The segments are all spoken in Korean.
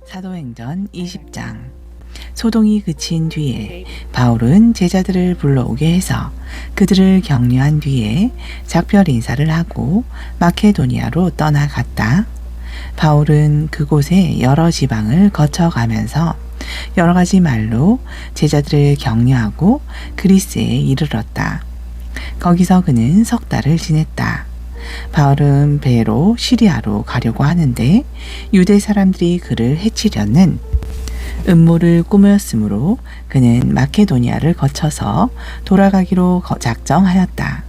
사도행전 20장. 소동이 그친 뒤에 바울은 제자들을 불러오게 해서 그들을 격려한 뒤에 작별 인사를 하고 마케도니아로 떠나갔다. 바울은 그곳에 여러 지방을 거쳐가면서 여러 가지 말로 제자들을 격려하고 그리스에 이르렀다. 거기서 그는 석 달을 지냈다. 바울은 배로 시리아로 가려고 하는데 유대 사람들이 그를 해치려는 음모를 꾸몄으므로 그는 마케도니아를 거쳐서 돌아가기로 작정하였다.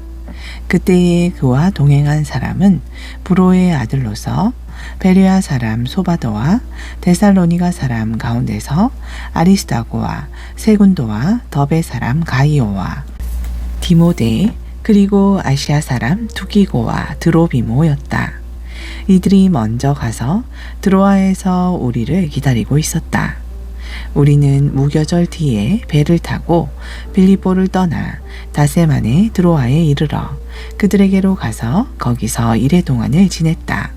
그때에 그와 동행한 사람은 브로의 아들로서 베레아 사람 소바도와 데살로니가 사람 가운데서 아리스다고와 세군도와 더베 사람 가이오와 디모데 그리고 아시아 사람 두기고와 드로비모였다. 이들이 먼저 가서 드로아에서 우리를 기다리고 있었다. 우리는 무교절 뒤에 배를 타고 빌립보를 떠나 다세만의 드로아에 이르러 그들에게로 가서 거기서 이레 동안을 지냈다.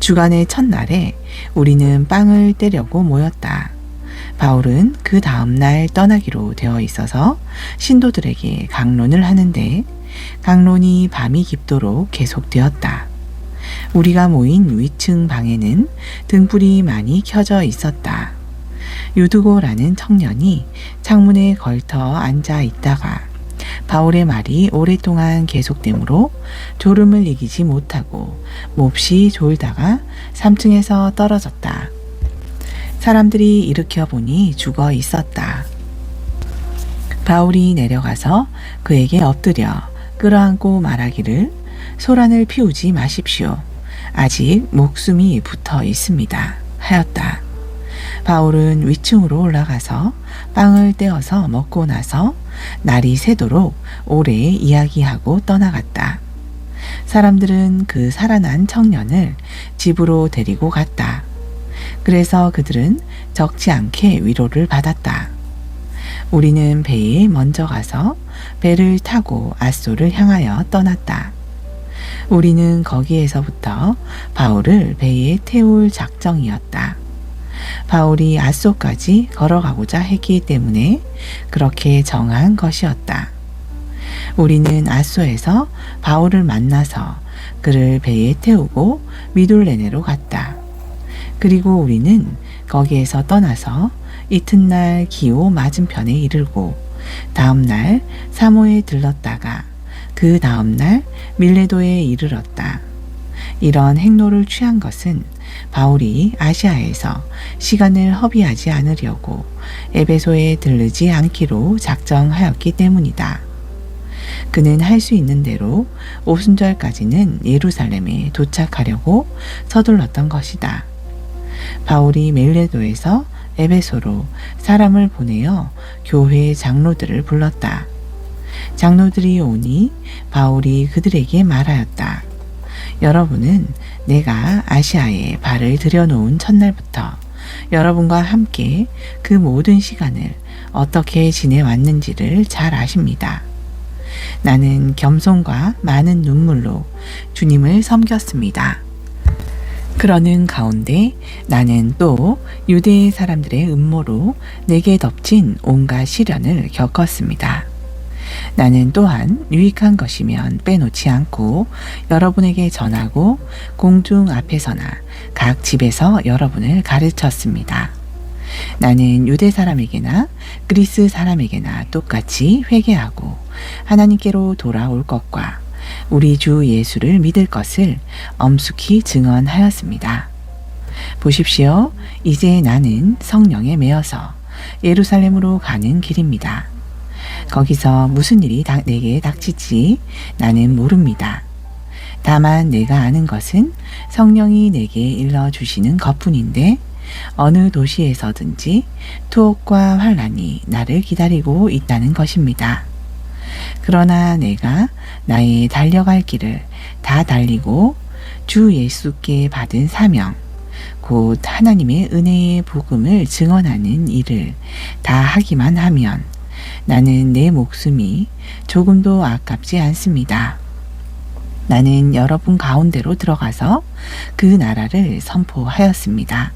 주간의 첫날에 우리는 빵을 떼려고 모였다. 바울은 그 다음날 떠나기로 되어 있어서 신도들에게 강론을 하는데 강론이 밤이 깊도록 계속되었다. 우리가 모인 위층 방에는 등불이 많이 켜져 있었다. 유드고라는 청년이 창문에 걸터 앉아 있다가 바울의 말이 오랫동안 계속되므로 졸음을 이기지 못하고 몹시 졸다가 3층에서 떨어졌다. 사람들이 일으켜 보니 죽어 있었다. 바울이 내려가서 그에게 엎드려 끌어안고 말하기를 소란을 피우지 마십시오. 아직 목숨이 붙어 있습니다. 하였다. 바울은 위층으로 올라가서 빵을 떼어서 먹고 나서 날이 새도록 오래 이야기하고 떠나갔다. 사람들은 그 살아난 청년을 집으로 데리고 갔다. 그래서 그들은 적지 않게 위로를 받았다. 우리는 배에 먼저 가서 배를 타고 앗소를 향하여 떠났다. 우리는 거기에서부터 바울을 배에 태울 작정이었다. 바울이 앗소까지 걸어가고자 했기 때문에 그렇게 정한 것이었다. 우리는 앗소에서 바울을 만나서 그를 배에 태우고 미둘레네로 갔다. 그리고 우리는 거기에서 떠나서 이튿날 기오 맞은편에 이르고 다음날 사모에 들렀다가 그 다음날 밀레도에 이르렀다. 이런 행로를 취한 것은 바울이 아시아에서 시간을 허비하지 않으려고 에베소에 들르지 않기로 작정하였기 때문이다. 그는 할 수 있는 대로 오순절까지는 예루살렘에 도착하려고 서둘렀던 것이다. 바울이 밀레도에서 에베소로 사람을 보내어 교회 장로들을 불렀다. 장로들이 오니 바울이 그들에게 말하였다. 여러분은 내가 아시아에 발을 들여놓은 첫날부터 여러분과 함께 그 모든 시간을 어떻게 지내왔는지를 잘 아십니다. 나는 겸손과 많은 눈물로 주님을 섬겼습니다. 그러는 가운데 나는 또 유대 사람들의 음모로 내게 덮친 온갖 시련을 겪었습니다. 나는 또한 유익한 것이면 빼놓지 않고 여러분에게 전하고 공중 앞에서나 각 집에서 여러분을 가르쳤습니다. 나는 유대 사람에게나 그리스 사람에게나 똑같이 회개하고 하나님께로 돌아올 것과 우리 주 예수를 믿을 것을 엄숙히 증언하였습니다. 보십시오. 이제 나는 성령에 매여서 예루살렘으로 가는 길입니다. 거기서 무슨 일이 내게 닥칠지 나는 모릅니다. 다만 내가 아는 것은 성령이 내게 일러주시는 것뿐인데 어느 도시에서든지 투옥과 환란이 나를 기다리고 있다는 것입니다. 그러나 내가 나의 달려갈 길을 다 달리고 주 예수께 받은 사명, 곧 하나님의 은혜의 복음을 증언하는 일을 다 하기만 하면 나는 내 목숨이 조금도 아깝지 않습니다. 나는 여러분 가운데로 들어가서 그 나라를 선포하였습니다.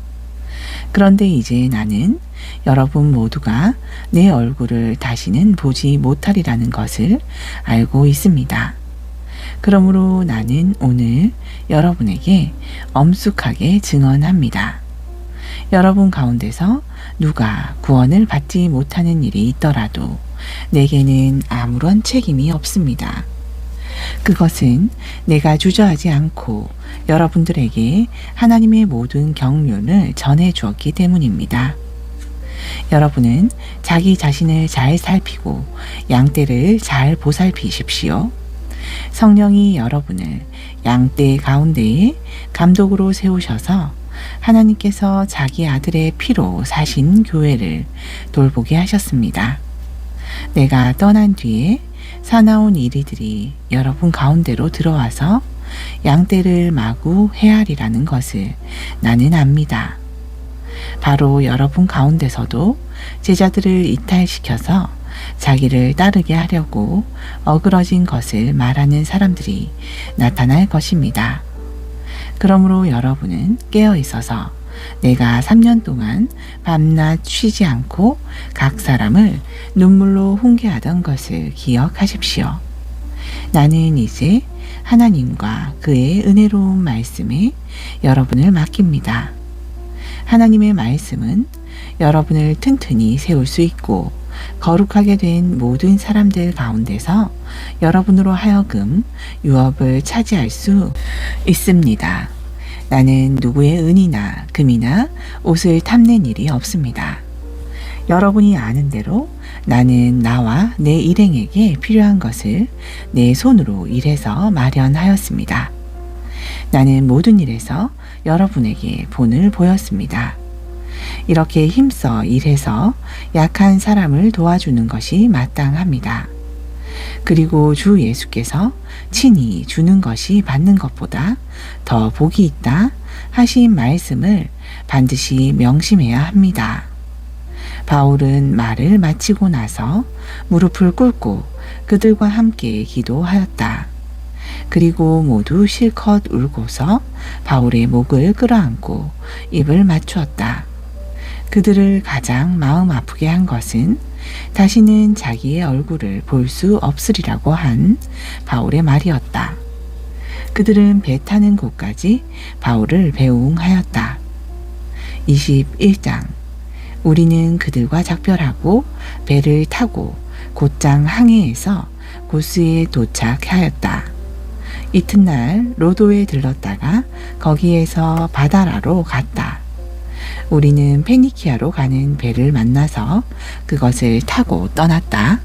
그런데 이제 나는 여러분 모두가 내 얼굴을 다시는 보지 못하리라는 것을 알고 있습니다. 그러므로 나는 오늘 여러분에게 엄숙하게 증언합니다. 여러분 가운데서 누가 구원을 받지 못하는 일이 있더라도 내게는 아무런 책임이 없습니다. 그것은 내가 주저하지 않고 여러분들에게 하나님의 모든 경륜을 전해 주었기 때문입니다. 여러분은 자기 자신을 잘 살피고 양떼를 잘 보살피십시오. 성령이 여러분을 양떼 가운데에 감독으로 세우셔서 하나님께서 자기 아들의 피로 사신 교회를 돌보게 하셨습니다. 내가 떠난 뒤에 사나운 이리들이 여러분 가운데로 들어와서 양떼를 마구 헤아리라는 것을 나는 압니다. 바로 여러분 가운데서도 제자들을 이탈시켜서 자기를 따르게 하려고 어그러진 것을 말하는 사람들이 나타날 것입니다. 그러므로 여러분은 깨어 있어서 내가 3년 동안 밤낮 쉬지 않고 각 사람을 눈물로 훈계하던 것을 기억하십시오. 나는 이제 하나님과 그의 은혜로운 말씀에 여러분을 맡깁니다. 하나님의 말씀은 여러분을 튼튼히 세울 수 있고 거룩하게 된 모든 사람들 가운데서 여러분으로 하여금 유업을 차지할 수 있습니다. 나는 누구의 은이나 금이나 옷을 탐낸 일이 없습니다. 여러분이 아는 대로 나는 나와 내 일행에게 필요한 것을 내 손으로 일해서 마련하였습니다. 나는 모든 일에서 여러분에게 본을 보였습니다. 이렇게 힘써 일해서 약한 사람을 도와주는 것이 마땅합니다. 그리고 주 예수께서 친히 주는 것이 받는 것보다 더 복이 있다 하신 말씀을 반드시 명심해야 합니다. 바울은 말을 마치고 나서 무릎을 꿇고 그들과 함께 기도하였다. 그리고 모두 실컷 울고서 바울의 목을 끌어안고 입을 맞추었다. 그들을 가장 마음 아프게 한 것은 다시는 자기의 얼굴을 볼 수 없으리라고 한 바울의 말이었다. 그들은 배 타는 곳까지 바울을 배웅하였다. 21장 우리는 그들과 작별하고 배를 타고 곧장 항해에서 고스에 도착하였다. 이튿날 로도에 들렀다가 거기에서 바다라로 갔다. 우리는 페니키아로 가는 배를 만나서 그것을 타고 떠났다.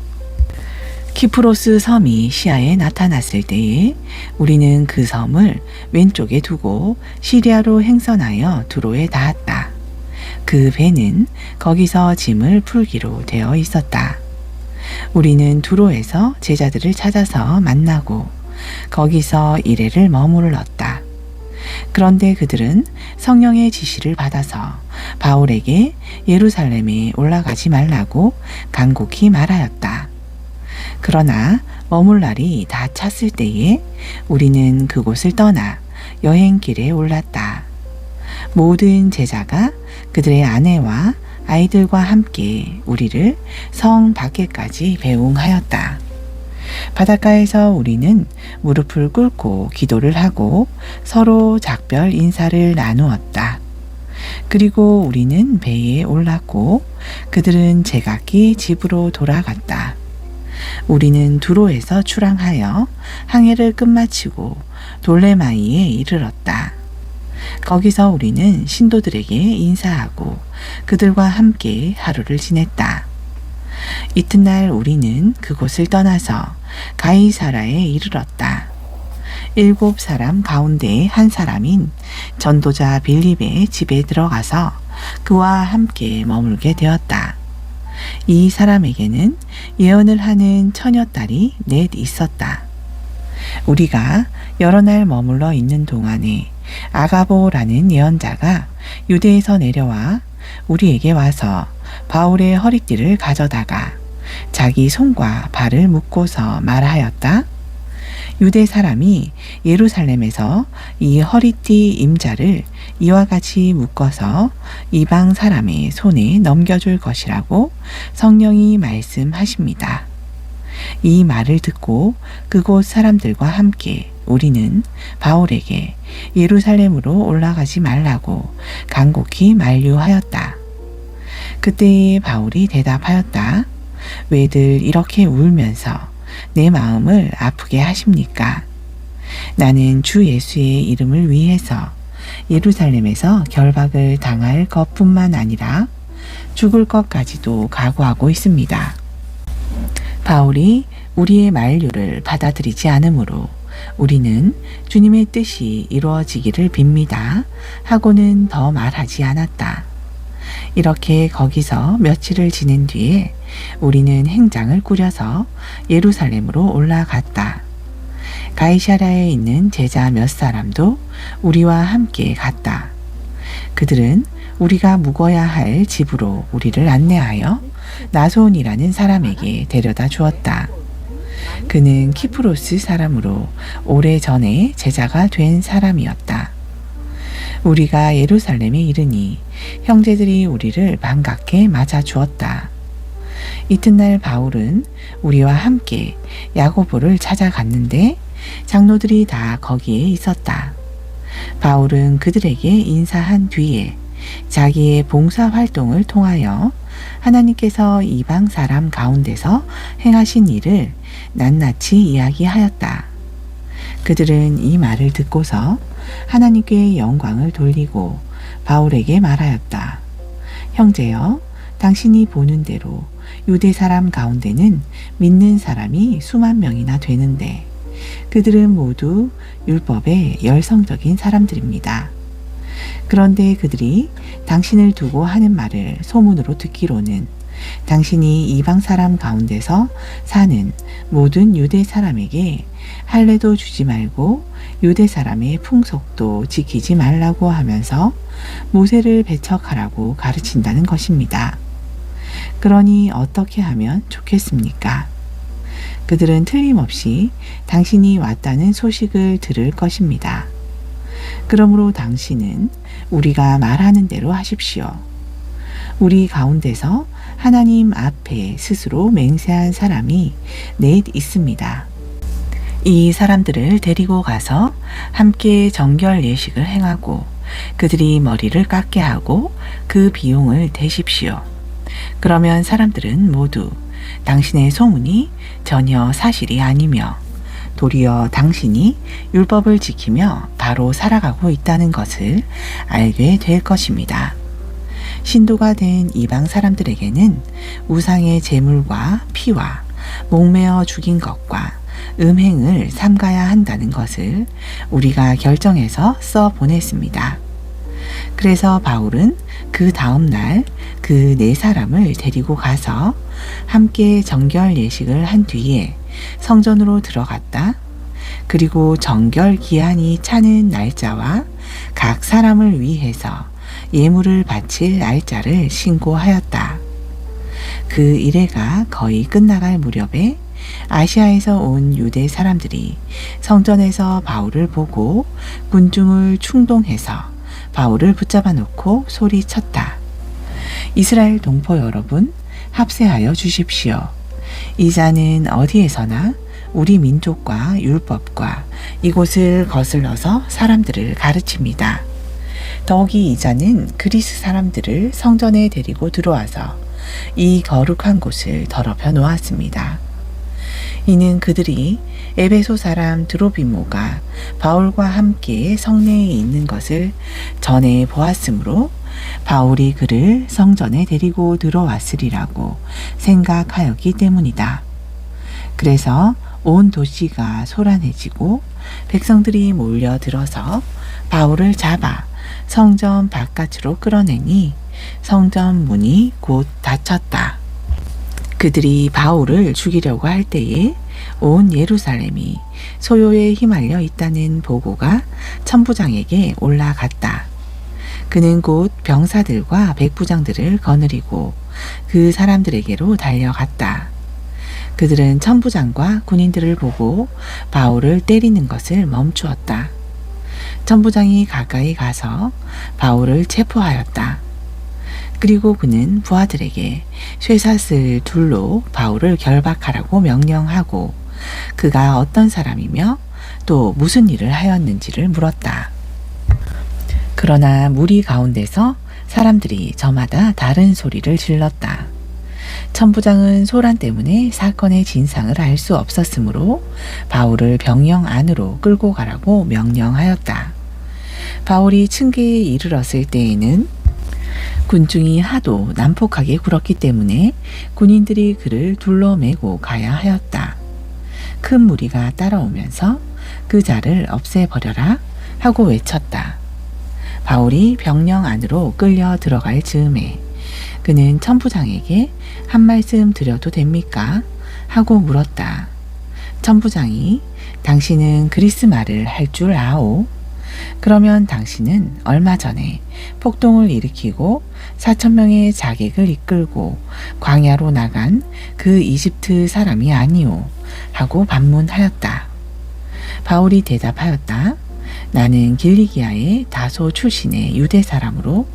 키프로스 섬이 시야에 나타났을 때에 우리는 그 섬을 왼쪽에 두고 시리아로 행선하여 두로에 닿았다. 그 배는 거기서 짐을 풀기로 되어 있었다. 우리는 두로에서 제자들을 찾아서 만나고 거기서 이래를 머물렀다. 그런데 그들은 성령의 지시를 받아서 바울에게 예루살렘에 올라가지 말라고 간곡히 말하였다. 그러나 머물 날이 다 찼을 때에 우리는 그곳을 떠나 여행길에 올랐다. 모든 제자가 그들의 아내와 아이들과 함께 우리를 성 밖에까지 배웅하였다. 바닷가에서 우리는 무릎을 꿇고 기도를 하고 서로 작별 인사를 나누었다. 그리고 우리는 배에 올랐고 그들은 제각기 집으로 돌아갔다. 우리는 두로에서 출항하여 항해를 끝마치고 돌레마이에 이르렀다. 거기서 우리는 신도들에게 인사하고 그들과 함께 하루를 지냈다. 이튿날 우리는 그곳을 떠나서 가이사라에 이르렀다. 7사람 가운데 한 사람인 전도자 빌립의 집에 들어가서 그와 함께 머물게 되었다. 이 사람에게는 예언을 하는 처녀딸이 넷 있었다. 우리가 여러 날 머물러 있는 동안에 아가보라는 예언자가 유대에서 내려와 우리에게 와서 바울의 허리띠를 가져다가 자기 손과 발을 묶고서 말하였다. 유대 사람이 예루살렘에서 이 허리띠 임자를 이와 같이 묶어서 이방 사람의 손에 넘겨줄 것이라고 성령이 말씀하십니다. 이 말을 듣고 그곳 사람들과 함께 우리는 바울에게 예루살렘으로 올라가지 말라고 간곡히 만류하였다. 그때에 바울이 대답하였다. 왜들 이렇게 울면서 내 마음을 아프게 하십니까? 나는 주 예수의 이름을 위해서 예루살렘에서 결박을 당할 것뿐만 아니라 죽을 것까지도 각오하고 있습니다. 바울이 우리의 만류를 받아들이지 않으므로 우리는 주님의 뜻이 이루어지기를 빕니다 하고는 더 말하지 않았다. 이렇게 거기서 며칠을 지낸 뒤에 우리는 행장을 꾸려서 예루살렘으로 올라갔다. 가이사랴에 있는 제자 몇 사람도 우리와 함께 갔다. 그들은 우리가 묵어야 할 집으로 우리를 안내하여 나손이라는 사람에게 데려다 주었다. 그는 키프로스 사람으로 오래전에 제자가 된 사람이었다. 우리가 예루살렘에 이르니 형제들이 우리를 반갑게 맞아 주었다. 이튿날 바울은 우리와 함께 야고보를 찾아갔는데 장로들이 다 거기에 있었다. 바울은 그들에게 인사한 뒤에 자기의 봉사 활동을 통하여 하나님께서 이방 사람 가운데서 행하신 일을 낱낱이 이야기하였다. 그들은 이 말을 듣고서 하나님께 영광을 돌리고 바울에게 말하였다. 형제여, 당신이 보는 대로 유대 사람 가운데는 믿는 사람이 수만 명이나 되는데 그들은 모두 율법의 열성적인 사람들입니다. 그런데 그들이 당신을 두고 하는 말을 소문으로 듣기로는 당신이 이방 사람 가운데서 사는 모든 유대 사람에게 할례도 주지 말고 유대 사람의 풍속도 지키지 말라고 하면서 모세를 배척하라고 가르친다는 것입니다. 그러니 어떻게 하면 좋겠습니까? 그들은 틀림없이 당신이 왔다는 소식을 들을 것입니다. 그러므로 당신은 우리가 말하는 대로 하십시오. 우리 가운데서 하나님 앞에 스스로 맹세한 사람이 넷 있습니다. 이 사람들을 데리고 가서 함께 정결 예식을 행하고 그들이 머리를 깎게 하고 그 비용을 대십시오. 그러면 사람들은 모두 당신의 소문이 전혀 사실이 아니며 도리어 당신이 율법을 지키며 바로 살아가고 있다는 것을 알게 될 것입니다. 신도가 된 이방 사람들에게는 우상의 제물과 피와 목매어 죽인 것과 음행을 삼가야 한다는 것을 우리가 결정해서 써 보냈습니다. 그래서 바울은 그 다음 날 그 네 사람을 데리고 가서 함께 정결 예식을 한 뒤에 성전으로 들어갔다. 그리고 정결 기한이 차는 날짜와 각 사람을 위해서 예물을 바칠 날짜를 신고하였다. 그 일회가 거의 끝나갈 무렵에 아시아에서 온 유대 사람들이 성전에서 바울을 보고 군중을 충동해서 바울을 붙잡아 놓고 소리쳤다. 이스라엘 동포 여러분, 합세하여 주십시오. 이 자는 어디에서나 우리 민족과 율법과 이곳을 거슬러서 사람들을 가르칩니다. 더욱이 이 자는 그리스 사람들을 성전에 데리고 들어와서 이 거룩한 곳을 더럽혀 놓았습니다. 이는 그들이 에베소 사람 드로비모가 바울과 함께 성내에 있는 것을 전에 보았으므로 바울이 그를 성전에 데리고 들어왔으리라고 생각하였기 때문이다. 그래서 온 도시가 소란해지고 백성들이 몰려들어서 바울을 잡아 성전 바깥으로 끌어내니 성전 문이 곧 닫혔다. 그들이 바울을 죽이려고 할 때에 온 예루살렘이 소요에 휘말려 있다는 보고가 천부장에게 올라갔다. 그는 곧 병사들과 백부장들을 거느리고 그 사람들에게로 달려갔다. 그들은 천부장과 군인들을 보고 바울을 때리는 것을 멈추었다. 천부장이 가까이 가서 바울을 체포하였다. 그리고 그는 부하들에게 쇠사슬 둘로 바울을 결박하라고 명령하고 그가 어떤 사람이며 또 무슨 일을 하였는지를 물었다. 그러나 무리 가운데서 사람들이 저마다 다른 소리를 질렀다. 천부장은 소란 때문에 사건의 진상을 알 수 없었으므로 바울을 병영 안으로 끌고 가라고 명령하였다. 바울이 층계에 이르렀을 때에는 군중이 하도 난폭하게 굴었기 때문에 군인들이 그를 둘러매고 가야 하였다. 큰 무리가 따라오면서 그 자를 없애버려라 하고 외쳤다. 바울이 병영 안으로 끌려 들어갈 즈음에 그는 천부장에게 한 말씀 드려도 됩니까? 하고 물었다. 천부장이 당신은 그리스 말을 할 줄 아오? 그러면 당신은 얼마 전에 폭동을 일으키고 4,000명의 자객을 이끌고 광야로 나간 그 이집트 사람이 아니오? 하고 반문하였다. 바울이 대답하였다. 나는 길리기아의 다소 출신의 유대 사람으로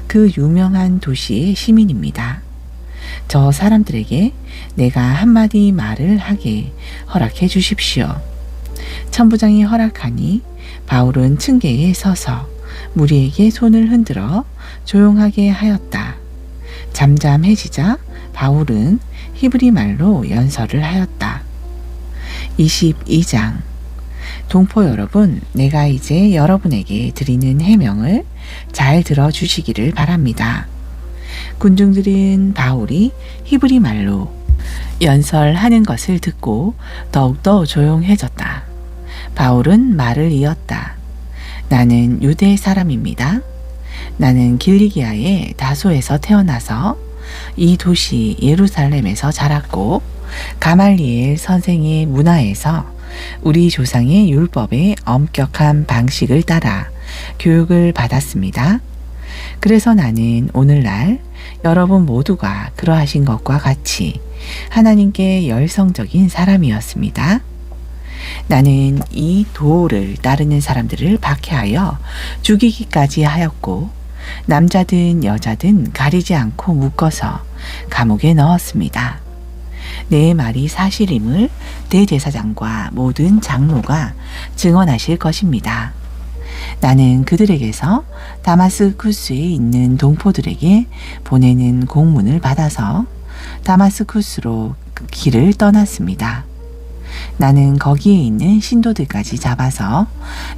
그 유명한 도시의 시민입니다. 저 사람들에게 내가 한마디 말을 하게 허락해 주십시오. 천부장이 허락하니 바울은 층계에 서서 무리에게 손을 흔들어 조용하게 하였다. 잠잠해지자 바울은 히브리 말로 연설을 하였다. 22장 동포 여러분, 내가 이제 여러분에게 드리는 해명을 잘 들어주시기를 바랍니다. 군중들은 바울이 히브리 말로 연설하는 것을 듣고 더욱더 조용해졌다. 바울은 말을 이었다. 나는 유대 사람입니다. 나는 길리기아의 다소에서 태어나서 이 도시 예루살렘에서 자랐고 가말리엘 선생의 문화에서 우리 조상의 율법의 엄격한 방식을 따라 교육을 받았습니다. 그래서 나는 오늘날 여러분 모두가 그러하신 것과 같이 하나님께 열성적인 사람이었습니다. 나는 이 도를 따르는 사람들을 박해하여 죽이기까지 하였고 남자든 여자든 가리지 않고 묶어서 감옥에 넣었습니다. 내 말이 사실임을 대제사장과 모든 장로가 증언하실 것입니다. 나는 그들에게서 다마스쿠스에 있는 동포들에게 보내는 공문을 받아서 다마스쿠스로 길을 떠났습니다. 나는 거기에 있는 신도들까지 잡아서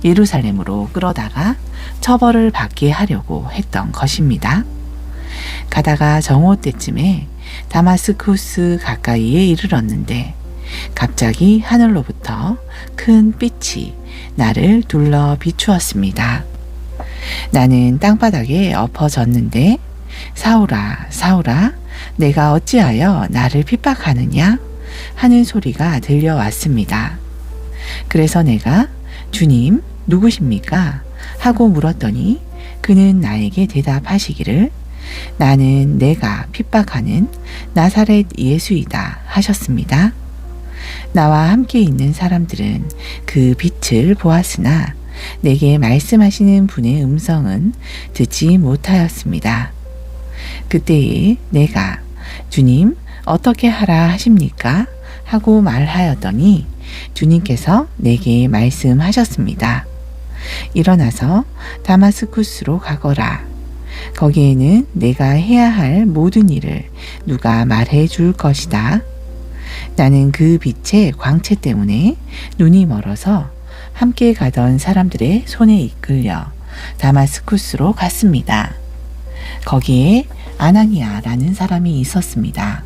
예루살렘으로 끌어다가 처벌을 받게 하려고 했던 것입니다. 가다가 정오 때쯤에 다마스쿠스 가까이에 이르렀는데 갑자기 하늘로부터 큰 빛이 나를 둘러 비추었습니다. 나는 땅바닥에 엎어졌는데 사울아, 사울아, 내가 어찌하여 나를 핍박하느냐? 하는 소리가 들려왔습니다. 그래서 내가 주님 누구십니까? 하고 물었더니 그는 나에게 대답하시기를 나는 내가 핍박하는 나사렛 예수이다 하셨습니다. 나와 함께 있는 사람들은 그 빛을 보았으나 내게 말씀하시는 분의 음성은 듣지 못하였습니다. 그때에 내가 주님 어떻게 하라 하십니까? 하고 말하였더니 주님께서 내게 말씀하셨습니다. 일어나서 다마스쿠스로 가거라. 거기에는 내가 해야 할 모든 일을 누가 말해 줄 것이다. 나는 그 빛의 광채 때문에 눈이 멀어서 함께 가던 사람들의 손에 이끌려 다마스쿠스로 갔습니다. 거기에 아나니아라는 사람이 있었습니다.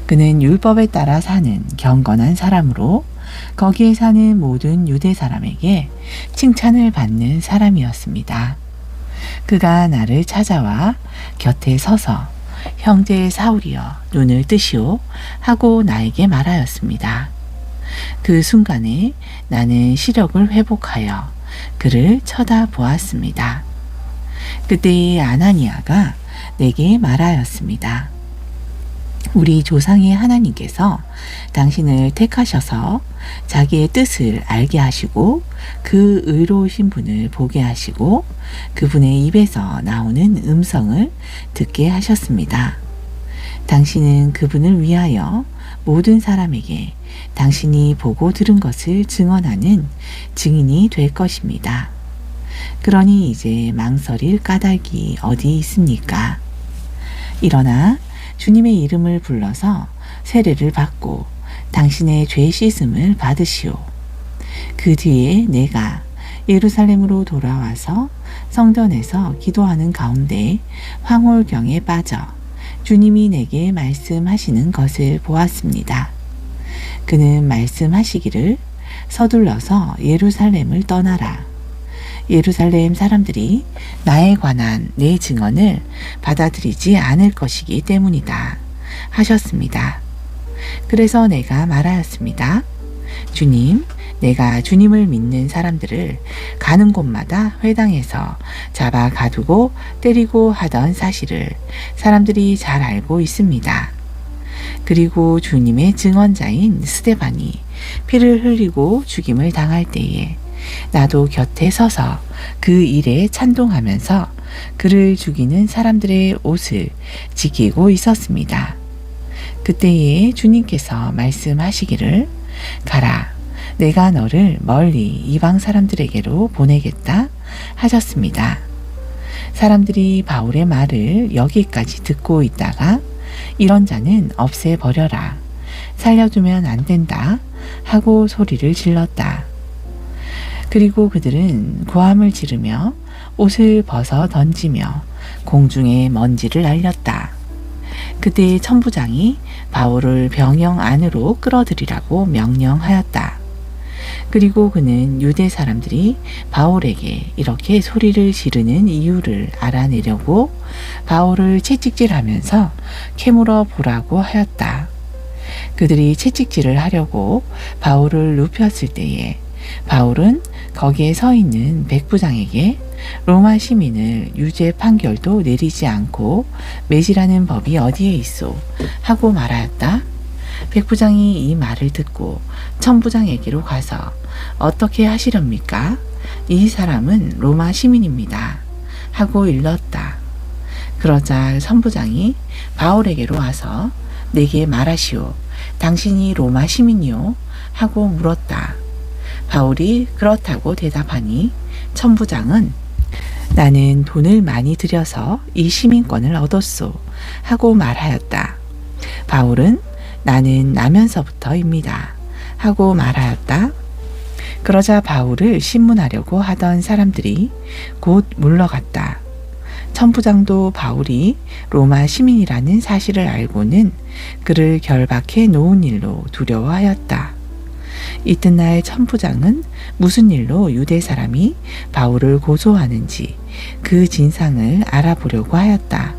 그는 율법에 따라 사는 경건한 사람으로 거기에 사는 모든 유대 사람에게 칭찬을 받는 사람이었습니다. 그가 나를 찾아와 곁에 서서 형제 사울이여 눈을 뜨시오 하고 나에게 말하였습니다. 그 순간에 나는 시력을 회복하여 그를 쳐다보았습니다. 그때의 아나니아가 내게 말하였습니다. 우리 조상의 하나님께서 당신을 택하셔서 자기의 뜻을 알게 하시고 그 의로우신 분을 보게 하시고 그분의 입에서 나오는 음성을 듣게 하셨습니다. 당신은 그분을 위하여 모든 사람에게 당신이 보고 들은 것을 증언하는 증인이 될 것입니다. 그러니 이제 망설일 까닭이 어디 있습니까? 일어나 주님의 이름을 불러서 세례를 받고 당신의 죄 씻음을 받으시오. 그 뒤에 내가 예루살렘으로 돌아와서 성전에서 기도하는 가운데 황홀경에 빠져 주님이 내게 말씀하시는 것을 보았습니다. 그는 말씀하시기를 서둘러서 예루살렘을 떠나라. 예루살렘 사람들이 나에 관한 내 증언을 받아들이지 않을 것이기 때문이다 하셨습니다. 그래서 내가 말하였습니다. 주님, 내가 주님을 믿는 사람들을 가는 곳마다 회당에서 잡아 가두고 때리고 하던 사실을 사람들이 잘 알고 있습니다. 그리고 주님의 증언자인 스데반이 피를 흘리고 죽임을 당할 때에 나도 곁에 서서 그 일에 찬동하면서 그를 죽이는 사람들의 옷을 지키고 있었습니다. 그때에 주님께서 말씀하시기를 가라, 내가 너를 멀리 이방 사람들에게로 보내겠다 하셨습니다. 사람들이 바울의 말을 여기까지 듣고 있다가 이런 자는 없애버려라, 살려두면 안 된다 하고 소리를 질렀다. 그리고 그들은 고함을 지르며 옷을 벗어 던지며 공중에 먼지를 날렸다. 그때 천부장이 바울을 병영 안으로 끌어들이라고 명령하였다. 그리고 그는 유대 사람들이 바울에게 이렇게 소리를 지르는 이유를 알아내려고 바울을 채찍질하면서 캐물어 보라고 하였다. 그들이 채찍질을 하려고 바울을 눕혔을 때에 바울은 거기에 서 있는 백부장에게 로마 시민을 유죄 판결도 내리지 않고 매질하는 법이 어디에 있소 하고 말하였다. 백부장이 이 말을 듣고 천부장에게로 가서 어떻게 하시렵니까? 이 사람은 로마 시민입니다 하고 일렀다. 그러자 천부장이 바울에게로 와서 내게 말하시오. 당신이 로마 시민이요? 하고 물었다. 바울이 그렇다고 대답하니 천부장은 나는 돈을 많이 들여서 이 시민권을 얻었소 하고 말하였다. 바울은 나는 나면서부터입니다 하고 말하였다. 그러자 바울을 신문하려고 하던 사람들이 곧 물러갔다. 천부장도 바울이 로마 시민이라는 사실을 알고는 그를 결박해 놓은 일로 두려워하였다. 이튿날 천부장은 무슨 일로 유대 사람이 바울을 고소하는지 그 진상을 알아보려고 하였다.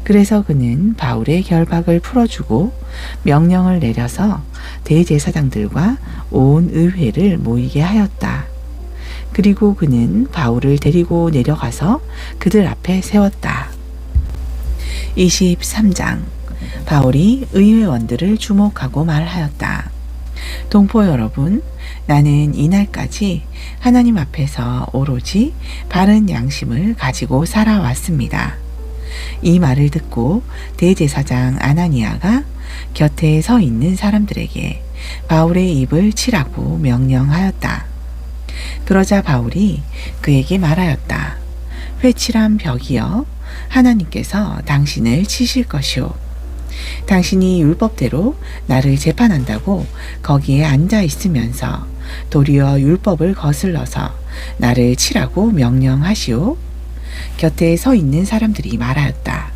그래서 그는 바울의 결박을 풀어주고 명령을 내려서 대제사장들과 온 의회를 모이게 하였다. 그리고 그는 바울을 데리고 내려가서 그들 앞에 세웠다. 23장. 바울이 의회원들을 주목하고 말하였다. 동포 여러분, 나는 이날까지 하나님 앞에서 오로지 바른 양심을 가지고 살아왔습니다. 이 말을 듣고 대제사장 아나니아가 곁에 서 있는 사람들에게 바울의 입을 치라고 명령하였다. 그러자 바울이 그에게 말하였다. 회칠한 벽이여, 하나님께서 당신을 치실 것이오. 당신이 율법대로 나를 재판한다고 거기에 앉아 있으면서 도리어 율법을 거슬러서 나를 치라고 명령하시오. 곁에 서 있는 사람들이 말하였다.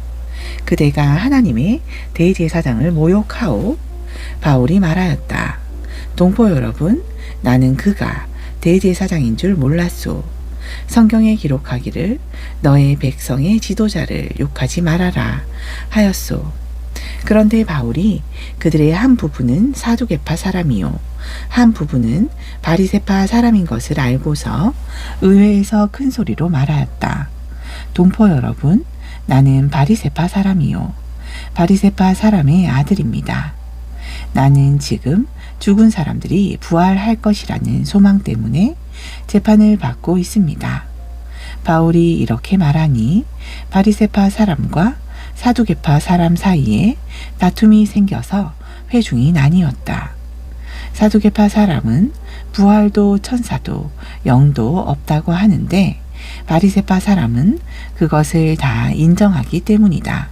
그대가 하나님의 대제사장을 모욕하오. 바울이 말하였다. 동포 여러분, 나는 그가 대제사장인 줄 몰랐소. 성경에 기록하기를 너의 백성의 지도자를 욕하지 말아라 하였소. 그런데 바울이 그들의 한 부분은 사두개파 사람이요 한 부분은 바리새파 사람인 것을 알고서 의회에서 큰 소리로 말하였다. 동포 여러분, 나는 바리새파 사람이요 바리새파 사람의 아들입니다. 나는 지금 죽은 사람들이 부활할 것이라는 소망 때문에 재판을 받고 있습니다. 바울이 이렇게 말하니 바리새파 사람과 사두개파 사람 사이에 다툼이 생겨서 회중이 나뉘었다. 사두개파 사람은 부활도 천사도 영도 없다고 하는데 바리새파 사람은 그것을 다 인정하기 때문이다.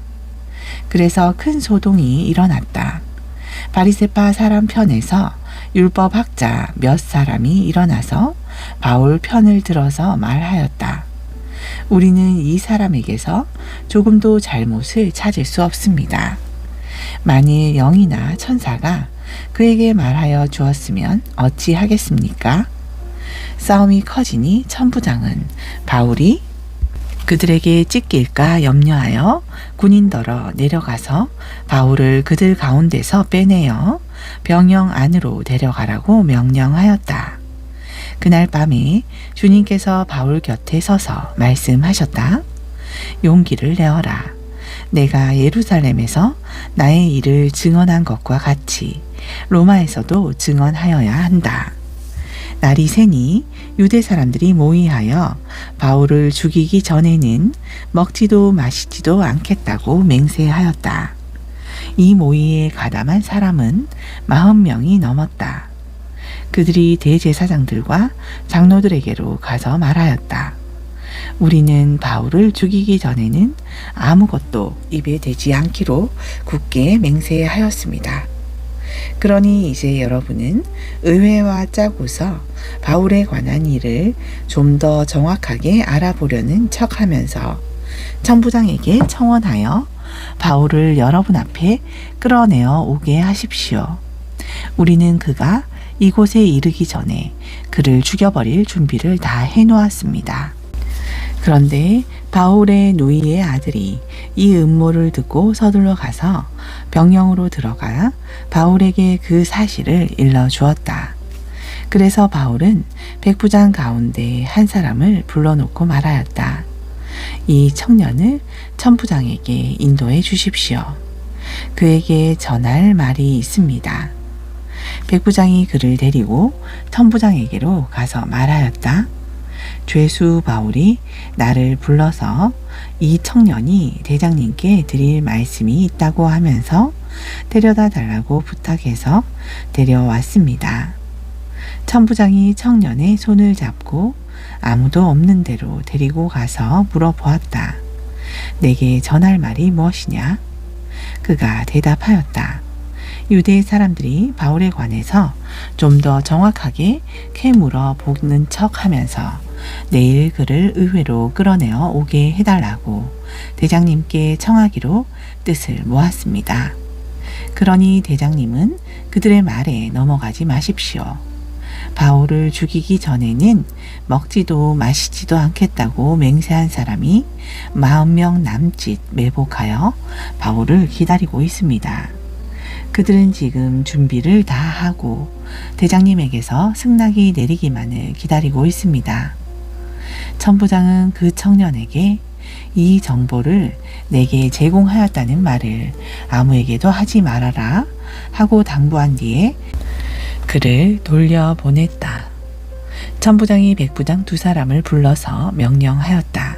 그래서 큰 소동이 일어났다. 바리새파 사람 편에서 율법학자 몇 사람이 일어나서 바울 편을 들어서 말하였다. 우리는 이 사람에게서 조금도 잘못을 찾을 수 없습니다. 만일 영이나 천사가 그에게 말하여 주었으면 어찌하겠습니까? 싸움이 커지니 천부장은 바울이 그들에게 찢길까 염려하여 군인더러 내려가서 바울을 그들 가운데서 빼내어 병영 안으로 데려가라고 명령하였다. 그날 밤에 주님께서 바울 곁에 서서 말씀하셨다. 용기를 내어라. 내가 예루살렘에서 나의 일을 증언한 것과 같이 로마에서도 증언하여야 한다. 날이 새니 유대 사람들이 모의하여 바울을 죽이기 전에는 먹지도 마시지도 않겠다고 맹세하였다. 이 모의에 가담한 사람은 40명이 넘었다. 그들이 대제사장들과 장로들에게로 가서 말하였다. 우리는 바울을 죽이기 전에는 아무것도 입에 대지 않기로 굳게 맹세하였습니다. 그러니 이제 여러분은 의회와 짜고서 바울에 관한 일을 좀 더 정확하게 알아보려는 척하면서 천부장에게 청원하여 바울을 여러분 앞에 끌어내어 오게 하십시오. 우리는 그가 이곳에 이르기 전에 그를 죽여버릴 준비를 다 해놓았습니다. 그런데 바울의 누이의 아들이 이 음모를 듣고 서둘러 가서 병영으로 들어가 바울에게 그 사실을 일러주었다. 그래서 바울은 백부장 가운데 한 사람을 불러놓고 말하였다. 이 청년을 천부장에게 인도해 주십시오. 그에게 전할 말이 있습니다. 백부장이 그를 데리고 천부장에게로 가서 말하였다. 죄수 바울이 나를 불러서 이 청년이 대장님께 드릴 말씀이 있다고 하면서 데려다 달라고 부탁해서 데려왔습니다. 천부장이 청년의 손을 잡고 아무도 없는 데로 데리고 가서 물어보았다. 내게 전할 말이 무엇이냐? 그가 대답하였다. 유대 사람들이 바울에 관해서 좀 더 정확하게 캐물어 보는 척 하면서 내일 그를 의회로 끌어내어 오게 해달라고 대장님께 청하기로 뜻을 모았습니다. 그러니 대장님은 그들의 말에 넘어가지 마십시오. 바울을 죽이기 전에는 먹지도 마시지도 않겠다고 맹세한 사람이 40명 남짓 매복하여 바울을 기다리고 있습니다. 그들은 지금 준비를 다 하고 대장님에게서 승낙이 내리기만을 기다리고 있습니다. 천부장은 그 청년에게 이 정보를 내게 제공하였다는 말을 아무에게도 하지 말아라 하고 당부한 뒤에 그를 돌려보냈다. 천부장이 백부장 두 사람을 불러서 명령하였다.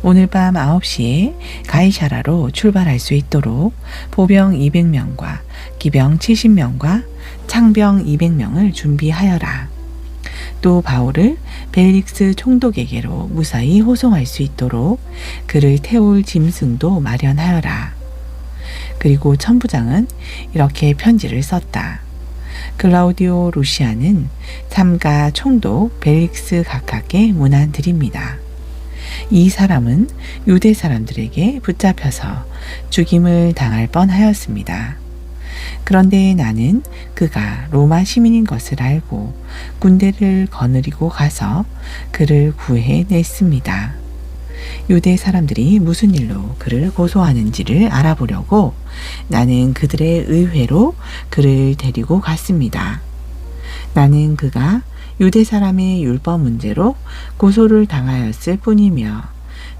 오늘 밤 9시에 가이사라로 출발할 수 있도록 보병 200명과 기병 70명과 창병 200명을 준비하여라. 또 바울을 벨릭스 총독에게로 무사히 호송할 수 있도록 그를 태울 짐승도 마련하여라. 그리고 천부장은 이렇게 편지를 썼다. 클라우디오 루시아는 삼가 총독 벨릭스 각하께 문안드립니다. 이 사람은 유대 사람들에게 붙잡혀서 죽임을 당할 뻔하였습니다. 그런데 나는 그가 로마 시민인 것을 알고 군대를 거느리고 가서 그를 구해냈습니다. 유대 사람들이 무슨 일로 그를 고소하는지를 알아보려고 나는 그들의 의회로 그를 데리고 갔습니다. 나는 그가 유대 사람의 율법 문제로 고소를 당하였을 뿐이며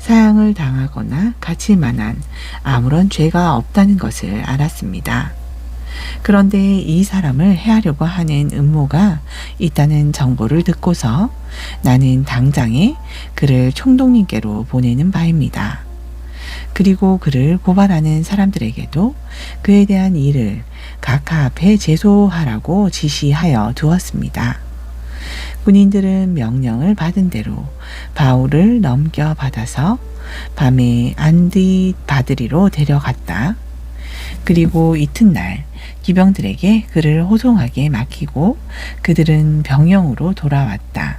사형을 당하거나 갇힐 만한 아무런 죄가 없다는 것을 알았습니다. 그런데 이 사람을 해하려고 하는 음모가 있다는 정보를 듣고서 나는 당장에 그를 총독님께로 보내는 바입니다. 그리고 그를 고발하는 사람들에게도 그에 대한 일을 각하 앞에 제소하라고 지시하여 두었습니다. 군인들은 명령을 받은 대로 바울을 넘겨받아서 밤에 안디바드리로 데려갔다. 그리고 이튿날 기병들에게 그를 호송하게 맡기고 그들은 병영으로 돌아왔다.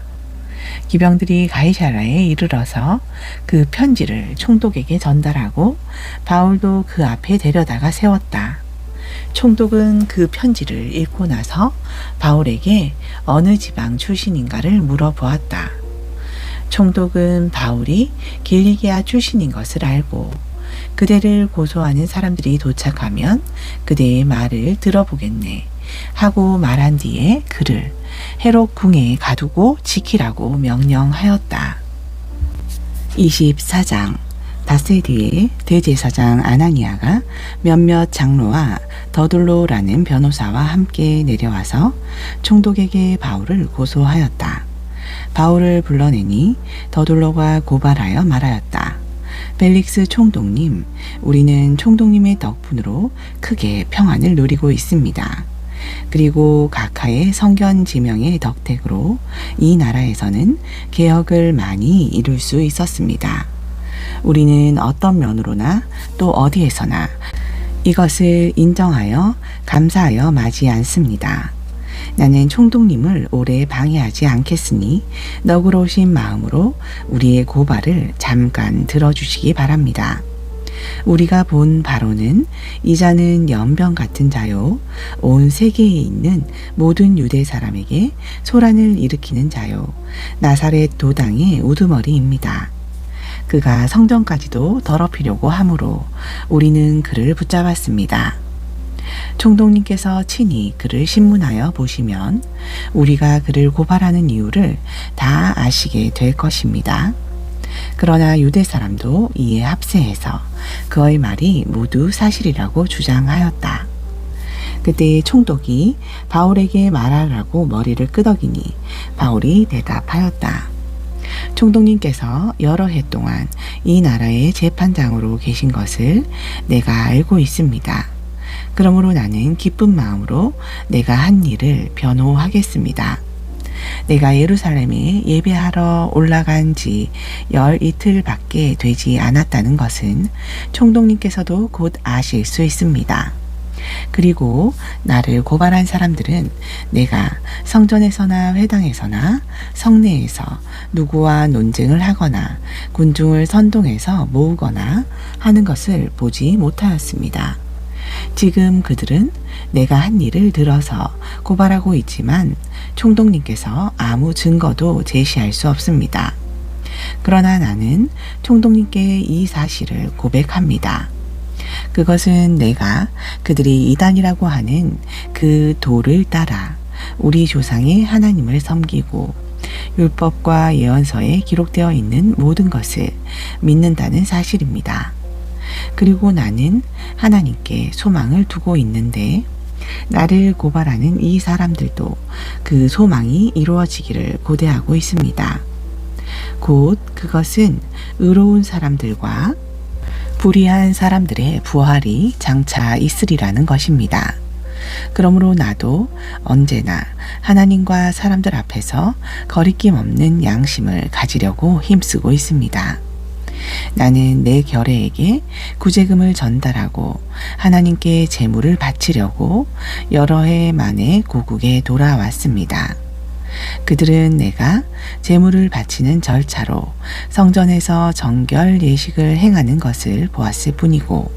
기병들이 가이사랴에 이르러서 그 편지를 총독에게 전달하고 바울도 그 앞에 데려다가 세웠다. 총독은 그 편지를 읽고 나서 바울에게 어느 지방 출신인가를 물어보았다. 총독은 바울이 길리기아 출신인 것을 알고 그대를 고소하는 사람들이 도착하면 그대의 말을 들어보겠네 하고 말한 뒤에 그를 헤롯 궁에 가두고 지키라고 명령하였다. 24장. 닷새 뒤에 대제사장 아나니아가 몇몇 장로와 더둘로라는 변호사와 함께 내려와서 총독에게 바울을 고소하였다. 바울을 불러내니 더둘로가 고발하여 말하였다. 벨릭스 총독님, 우리는 총독님의 덕분으로 크게 평안을 누리고 있습니다. 그리고 각하의 성견 지명의 덕택으로 이 나라에서는 개혁을 많이 이룰 수 있었습니다. 우리는 어떤 면으로나 또 어디에서나 이것을 인정하여 감사하여 마지 않습니다. 나는 총독님을 오래 방해하지 않겠으니 너그러우신 마음으로 우리의 고발을 잠깐 들어주시기 바랍니다. 우리가 본 바로는 이 자는 연병 같은 자요 온 세계에 있는 모든 유대 사람에게 소란을 일으키는 자요 나사렛 도당의 우두머리입니다. 그가 성전까지도 더럽히려고 하므로 우리는 그를 붙잡았습니다. 총독님께서 친히 그를 신문하여 보시면 우리가 그를 고발하는 이유를 다 아시게 될 것입니다. 그러나 유대 사람도 이에 합세해서 그의 말이 모두 사실이라고 주장하였다. 그때 총독이 바울에게 말하라고 머리를 끄덕이니 바울이 대답하였다. 총독님께서 여러 해 동안 이 나라의 재판장으로 계신 것을 내가 알고 있습니다. 그러므로 나는 기쁜 마음으로 내가 한 일을 변호하겠습니다. 내가 예루살렘에 예배하러 올라간 지 12일밖에 되지 않았다는 것은 총독님께서도 곧 아실 수 있습니다. 그리고 나를 고발한 사람들은 내가 성전에서나 회당에서나 성내에서 누구와 논쟁을 하거나 군중을 선동해서 모으거나 하는 것을 보지 못하였습니다. 지금 그들은 내가 한 일을 들어서 고발하고 있지만 총독님께서 아무 증거도 제시할 수 없습니다. 그러나 나는 총독님께 이 사실을 고백합니다. 그것은 내가 그들이 이단이라고 하는 그 도를 따라 우리 조상의 하나님을 섬기고 율법과 예언서에 기록되어 있는 모든 것을 믿는다는 사실입니다. 그리고 나는 하나님께 소망을 두고 있는데 나를 고발하는 이 사람들도 그 소망이 이루어지기를 고대하고 있습니다. 곧 그것은 의로운 사람들과 불의한 사람들의 부활이 장차 있으리라는 것입니다. 그러므로 나도 언제나 하나님과 사람들 앞에서 거리낌 없는 양심을 가지려고 힘쓰고 있습니다. 나는 내 결애에게 구제금을 전달하고 하나님께 제물을 바치려고 여러 해 만에 고국에 돌아왔습니다. 그들은 내가 제물을 바치는 절차로 성전에서 정결 예식을 행하는 것을 보았을 뿐이고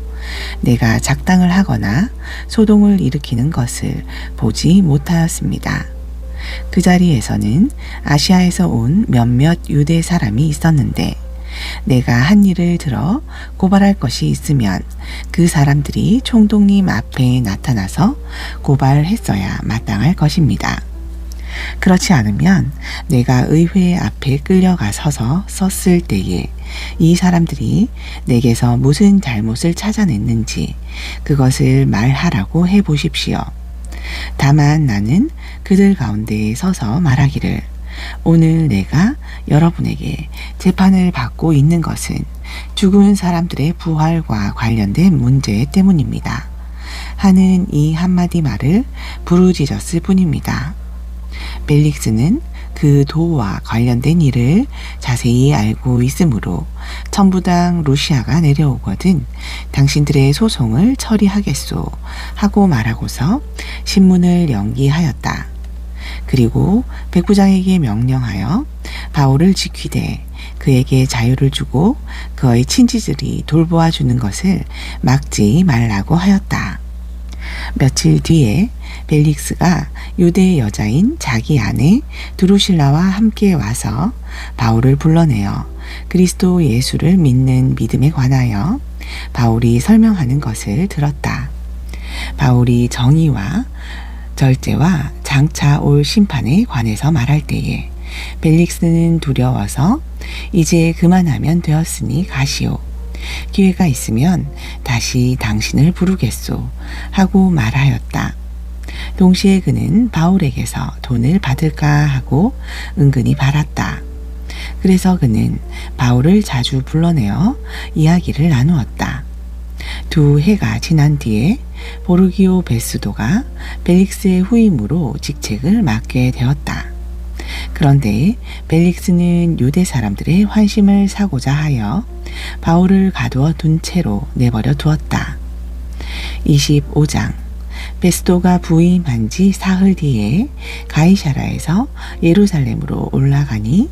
내가 작당을 하거나 소동을 일으키는 것을 보지 못하였습니다. 그 자리에서는 아시아에서 온 몇몇 유대 사람이 있었는데 내가 한 일을 들어 고발할 것이 있으면 그 사람들이 총독님 앞에 나타나서 고발했어야 마땅할 것입니다. 그렇지 않으면 내가 의회 앞에 끌려가 서서 썼을 때에 이 사람들이 내게서 무슨 잘못을 찾아냈는지 그것을 말하라고 해보십시오. 다만 나는 그들 가운데에 서서 말하기를 오늘 내가 여러분에게 재판을 받고 있는 것은 죽은 사람들의 부활과 관련된 문제 때문입니다. 하는 이 한마디 말을 부르짖었을 뿐입니다. 벨릭스는 그 도와 관련된 일을 자세히 알고 있으므로 천부당 루시아가 내려오거든 당신들의 소송을 처리하겠소 하고 말하고서 신문을 연기하였다. 그리고 백부장에게 명령하여 바울을 지키되 그에게 자유를 주고 그의 친지들이 돌보아 주는 것을 막지 말라고 하였다. 며칠 뒤에 벨릭스가 유대 여자인 자기 아내 드루실라와 함께 와서 바울을 불러내어 그리스도 예수를 믿는 믿음에 관하여 바울이 설명하는 것을 들었다. 바울이 정의와 절제와 장차 올 심판에 관해서 말할 때에 벨릭스는 두려워서 이제 그만하면 되었으니 가시오. 기회가 있으면 다시 당신을 부르겠소 하고 말하였다. 동시에 그는 바울에게서 돈을 받을까 하고 은근히 바랐다. 그래서 그는 바울을 자주 불러내어 이야기를 나누었다. 2해가 지난 뒤에 보르기오 베스도가 벨릭스의 후임으로 직책을 맡게 되었다. 그런데 벨릭스는 유대 사람들의 환심을 사고자 하여 바울을 가두어 둔 채로 내버려 두었다. 25장 베스도가 부임한 지 사흘 뒤에 가이사라에서 예루살렘으로 올라가니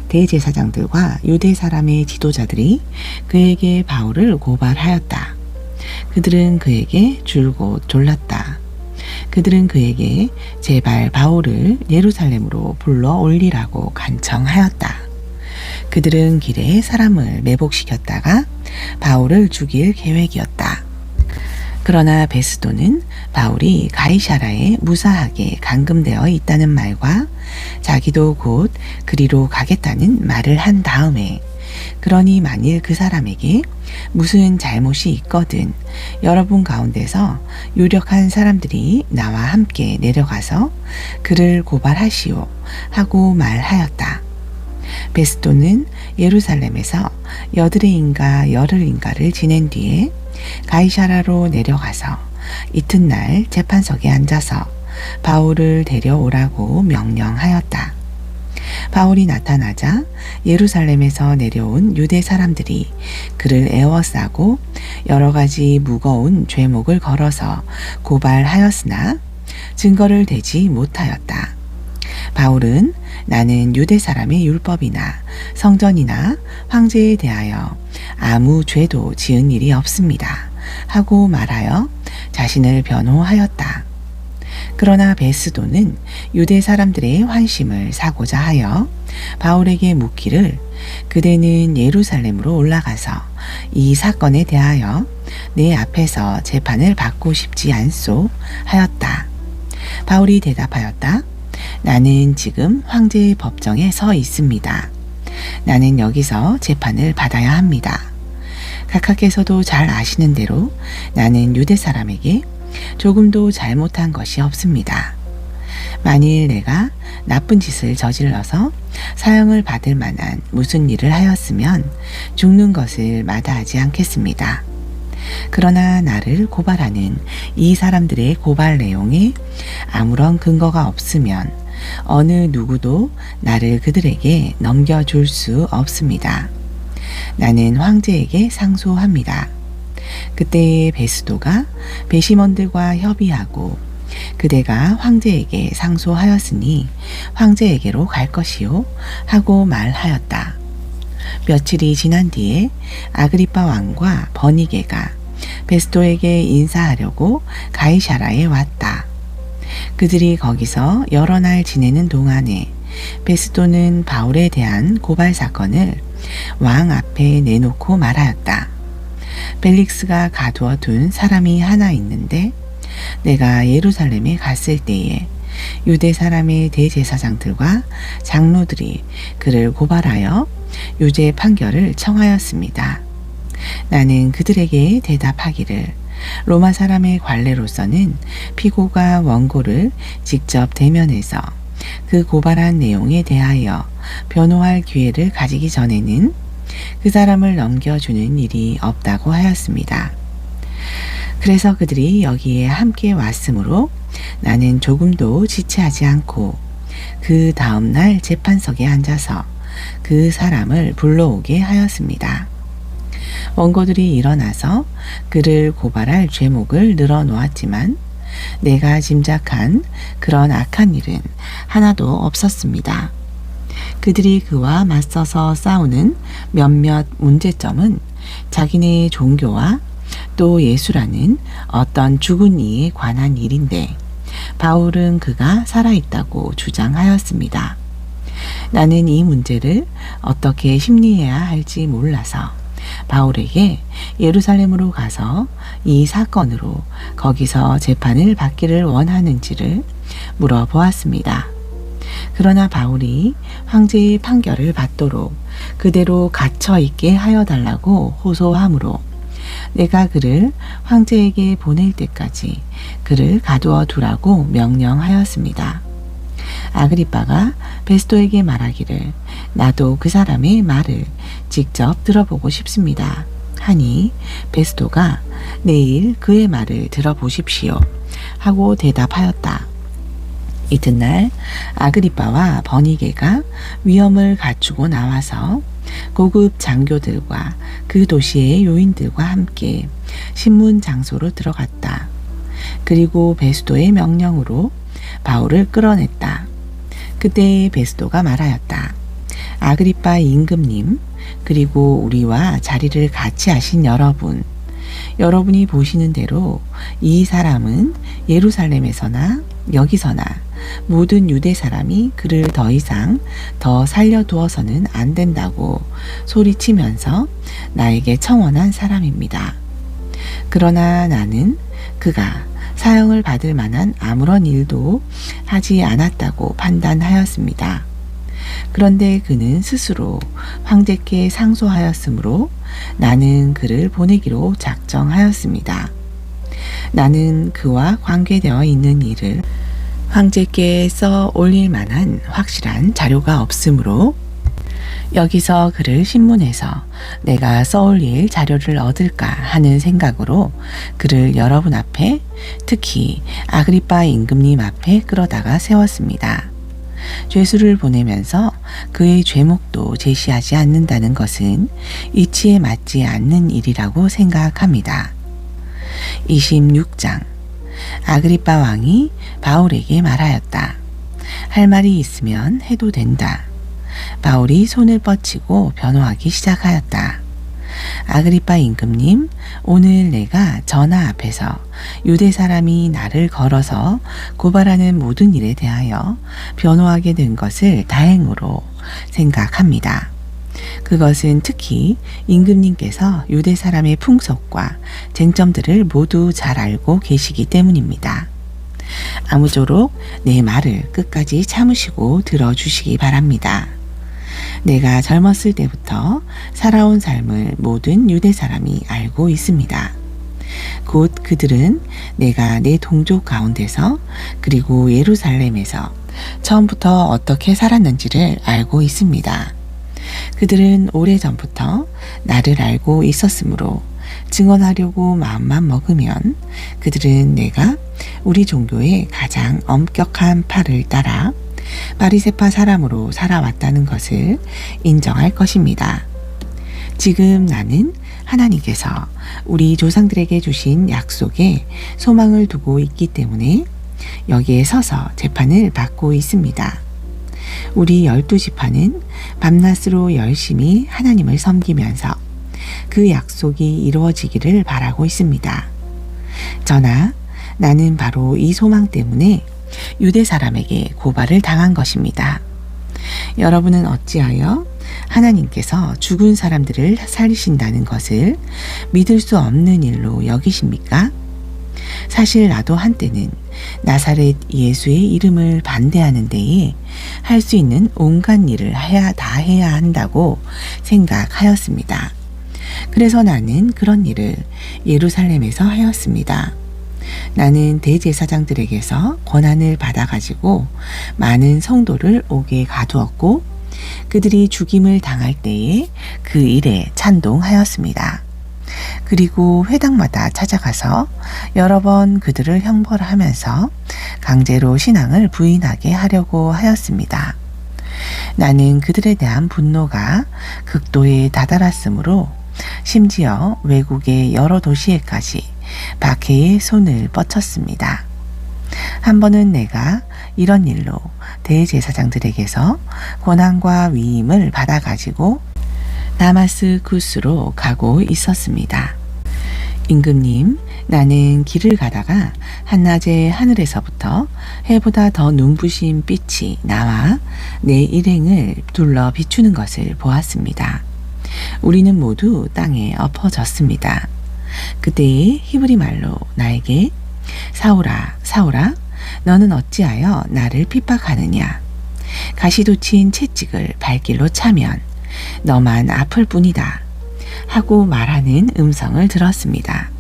대제사장들과 유대 사람의 지도자들이 그에게 바울을 고발하였다. 그들은 그에게 줄곧 졸랐다. 그들은 그에게 제발 바울을 예루살렘으로 불러 올리라고 간청하였다. 그들은 길에 사람을 매복시켰다가 바울을 죽일 계획이었다. 그러나 베스도는 바울이 가이사라에 무사하게 감금되어 있다는 말과 자기도 곧 그리로 가겠다는 말을 한 다음에 그러니 만일 그 사람에게 무슨 잘못이 있거든 여러분 가운데서 유력한 사람들이 나와 함께 내려가서 그를 고발하시오 하고 말하였다. 베스도는 예루살렘에서 여드레인가 열흘인가를 지낸 뒤에 가이사라로 내려가서 이튿날 재판석에 앉아서 바울을 데려오라고 명령하였다. 바울이 나타나자 예루살렘에서 내려온 유대 사람들이 그를 에워싸고 여러 가지 무거운 죄목을 걸어서 고발하였으나 증거를 대지 못하였다. 바울은 나는 유대 사람의 율법이나 성전이나 황제에 대하여 아무 죄도 지은 일이 없습니다 하고 말하여 자신을 변호하였다. 그러나 베스도는 유대 사람들의 환심을 사고자 하여 바울에게 묻기를 그대는 예루살렘으로 올라가서 이 사건에 대하여 내 앞에서 재판을 받고 싶지 않소 하였다. 바울이 대답하였다. 나는 지금 황제의 법정에 서 있습니다. 나는 여기서 재판을 받아야 합니다. 각하께서도 잘 아시는 대로 나는 유대 사람에게 조금도 잘못한 것이 없습니다. 만일 내가 나쁜 짓을 저질러서 사형을 받을 만한 무슨 일을 하였으면 죽는 것을 마다하지 않겠습니다. 그러나 나를 고발하는 이 사람들의 고발 내용에 아무런 근거가 없으면 어느 누구도 나를 그들에게 넘겨줄 수 없습니다. 나는 황제에게 상소합니다. 그때의 베스도가 배심원들과 협의하고 그대가 황제에게 상소하였으니 황제에게로 갈 것이요 하고 말하였다. 며칠이 지난 뒤에 아그리빠 왕과 버니게가 베스도에게 인사하려고 가이사라에 왔다. 그들이 거기서 여러 날 지내는 동안에 베스도는 바울에 대한 고발 사건을 왕 앞에 내놓고 말하였다. 벨릭스가 가두어 둔 사람이 하나 있는데 내가 예루살렘에 갔을 때에 유대 사람의 대제사장들과 장로들이 그를 고발하여 유죄 판결을 청하였습니다. 나는 그들에게 대답하기를 로마 사람의 관례로서는 피고가 원고를 직접 대면해서 그 고발한 내용에 대하여 변호할 기회를 가지기 전에는 그 사람을 넘겨주는 일이 없다고 하였습니다. 그래서 그들이 여기에 함께 왔으므로 나는 조금도 지체하지 않고 그 다음날 재판석에 앉아서 그 사람을 불러오게 하였습니다. 원고들이 일어나서 그를 고발할 죄목을 늘어놓았지만 내가 짐작한 그런 악한 일은 하나도 없었습니다. 그들이 그와 맞서서 싸우는 몇몇 문제점은 자기네의 종교와 또 예수라는 어떤 죽은 이에 관한 일인데 바울은 그가 살아있다고 주장하였습니다. 나는 이 문제를 어떻게 심리해야 할지 몰라서 바울에게 예루살렘으로 가서 이 사건으로 거기서 재판을 받기를 원하는지를 물어보았습니다. 그러나 바울이 황제의 판결을 받도록 그대로 갇혀 있게 하여 달라고 호소하므로 내가 그를 황제에게 보낼 때까지 그를 가두어 두라고 명령하였습니다. 아그리빠가 베스토에게 말하기를 나도 그 사람의 말을 직접 들어보고 싶습니다. 하니 베스토가 내일 그의 말을 들어보십시오 하고 대답하였다. 이튿날 아그리빠와 버니게가 위엄을 갖추고 나와서 고급 장교들과 그 도시의 요인들과 함께 신문 장소로 들어갔다. 그리고 베스토의 명령으로 바울을 끌어냈다. 그때 베스토가 말하였다. 아그리빠 임금님, 그리고 우리와 자리를 같이 하신 여러분이 보시는 대로 이 사람은 예루살렘에서나 여기서나 모든 유대 사람이 그를 더 이상 더 살려두어서는 안 된다고 소리치면서 나에게 청원한 사람입니다. 그러나 나는 그가 사형을 받을 만한 아무런 일도 하지 않았다고 판단하였습니다. 그런데 그는 스스로 황제께 상소하였으므로 나는 그를 보내기로 작정하였습니다. 나는 그와 관계되어 있는 일을 황제께 써 올릴 만한 확실한 자료가 없으므로 여기서 그를 신문해서 내가 써올릴 자료를 얻을까 하는 생각으로 그를 여러분 앞에, 특히 아그리빠 임금님 앞에 끌어다가 세웠습니다. 죄수를 보내면서 그의 죄목도 제시하지 않는다는 것은 이치에 맞지 않는 일이라고 생각합니다. 26장. 아그리빠 왕이 바울에게 말하였다. 할 말이 있으면 해도 된다. 바울이 손을 뻗치고 변호하기 시작하였다. 아그리빠 임금님, 오늘 내가 전하 앞에서 유대 사람이 나를 걸어서 고발하는 모든 일에 대하여 변호하게 된 것을 다행으로 생각합니다. 그것은 특히 임금님께서 유대 사람의 풍속과 쟁점들을 모두 잘 알고 계시기 때문입니다. 아무쪼록 내 말을 끝까지 참으시고 들어주시기 바랍니다. 내가 젊었을 때부터 살아온 삶을 모든 유대 사람이 알고 있습니다. 곧 그들은 내가 내 동족 가운데서 그리고 예루살렘에서 처음부터 어떻게 살았는지를 알고 있습니다. 그들은 오래전부터 나를 알고 있었으므로 증언하려고 마음만 먹으면 그들은 내가 우리 종교의 가장 엄격한 팔을 따라 바리새파 사람으로 살아왔다는 것을 인정할 것입니다. 지금 나는 하나님께서 우리 조상들에게 주신 약속에 소망을 두고 있기 때문에 여기에 서서 재판을 받고 있습니다. 우리 12지파는 밤낮으로 열심히 하나님을 섬기면서 그 약속이 이루어지기를 바라고 있습니다. 저나 나는 바로 이 소망 때문에 유대 사람에게 고발을 당한 것입니다. 여러분은 어찌하여 하나님께서 죽은 사람들을 살리신다는 것을 믿을 수 없는 일로 여기십니까? 사실 나도 한때는 나사렛 예수의 이름을 반대하는 데에 할 수 있는 온갖 일을 다 해야 한다고 생각하였습니다. 그래서 나는 그런 일을 예루살렘에서 하였습니다. 나는 대제사장들에게서 권한을 받아가지고 많은 성도를 옥에 가두었고 그들이 죽임을 당할 때에 그 일에 찬동하였습니다. 그리고 회당마다 찾아가서 여러 번 그들을 형벌하면서 강제로 신앙을 부인하게 하려고 하였습니다. 나는 그들에 대한 분노가 극도에 다다랐으므로 심지어 외국의 여러 도시에까지 박해의 손을 뻗쳤습니다. 한 번은 내가 이런 일로 대제사장들에게서 권한과 위임을 받아가지고 다마스쿠스로 가고 있었습니다. 임금님, 나는 길을 가다가 한낮에 하늘에서부터 해보다 더 눈부신 빛이 나와 내 일행을 둘러 비추는 것을 보았습니다. 우리는 모두 땅에 엎어졌습니다. 그때에 히브리 말로 나에게 사울아, 사울아, 너는 어찌하여 나를 핍박하느냐? 가시돋친 채찍을 발길로 차면 너만 아플 뿐이다 하고 말하는 음성을 들었습니다.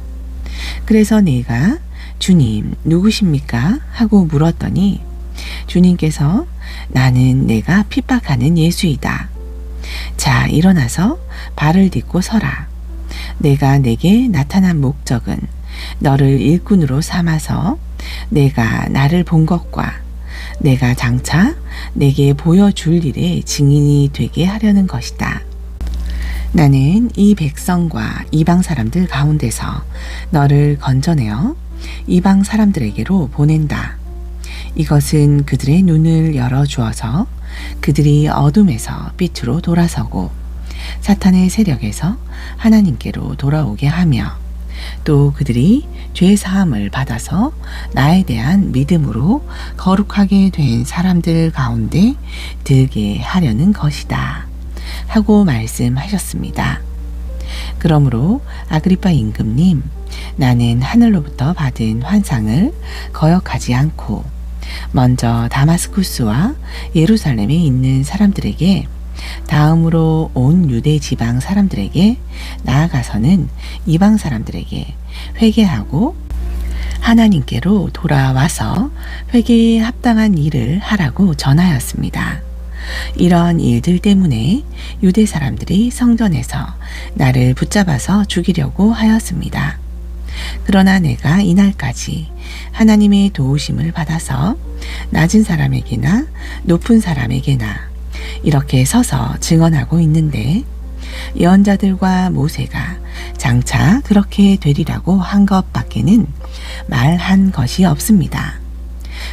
그래서 내가 주님 누구십니까? 하고 물었더니 주님께서 나는 내가 핍박하는 예수이다. 자, 일어나서 발을 딛고 서라. 내가 내게 나타난 목적은 너를 일꾼으로 삼아서 내가 나를 본 것과 내가 장차 내게 보여줄 일의 증인이 되게 하려는 것이다. 나는 이 백성과 이방 사람들 가운데서 너를 건져내어 이방 사람들에게로 보낸다. 이것은 그들의 눈을 열어주어서 그들이 어둠에서 빛으로 돌아서고 사탄의 세력에서 하나님께로 돌아오게 하며 또 그들이 죄 사함을 받아서 나에 대한 믿음으로 거룩하게 된 사람들 가운데 들게 하려는 것이다 하고 말씀하셨습니다. 그러므로 아그리빠 임금님, 나는 하늘로부터 받은 환상을 거역하지 않고 먼저 다마스쿠스와 예루살렘에 있는 사람들에게 다음으로 온 유대 지방 사람들에게 나아가서는 이방 사람들에게 회개하고 하나님께로 돌아와서 회개에 합당한 일을 하라고 전하였습니다. 이런 일들 때문에 유대 사람들이 성전에서 나를 붙잡아서 죽이려고 하였습니다. 그러나 내가 이날까지 하나님의 도우심을 받아서 낮은 사람에게나 높은 사람에게나 이렇게 서서 증언하고 있는데 예언자들과 모세가 장차 그렇게 되리라고 한 것밖에는 말한 것이 없습니다.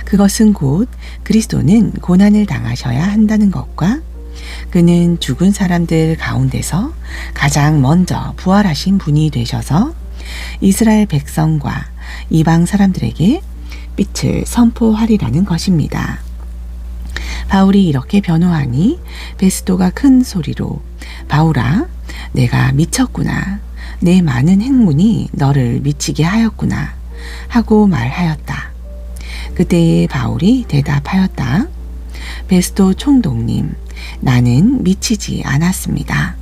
그것은 곧 그리스도는 고난을 당하셔야 한다는 것과 그는 죽은 사람들 가운데서 가장 먼저 부활하신 분이 되셔서 이스라엘 백성과 이방 사람들에게 빛을 선포하리라는 것입니다. 바울이 이렇게 변호하니 베스도가 큰 소리로 바울아, 내가 미쳤구나. 내 많은 행문이 너를 미치게 하였구나 하고 말하였다. 그때에 바울이 대답하였다. 베스도 총독님, 나는 미치지 않았습니다.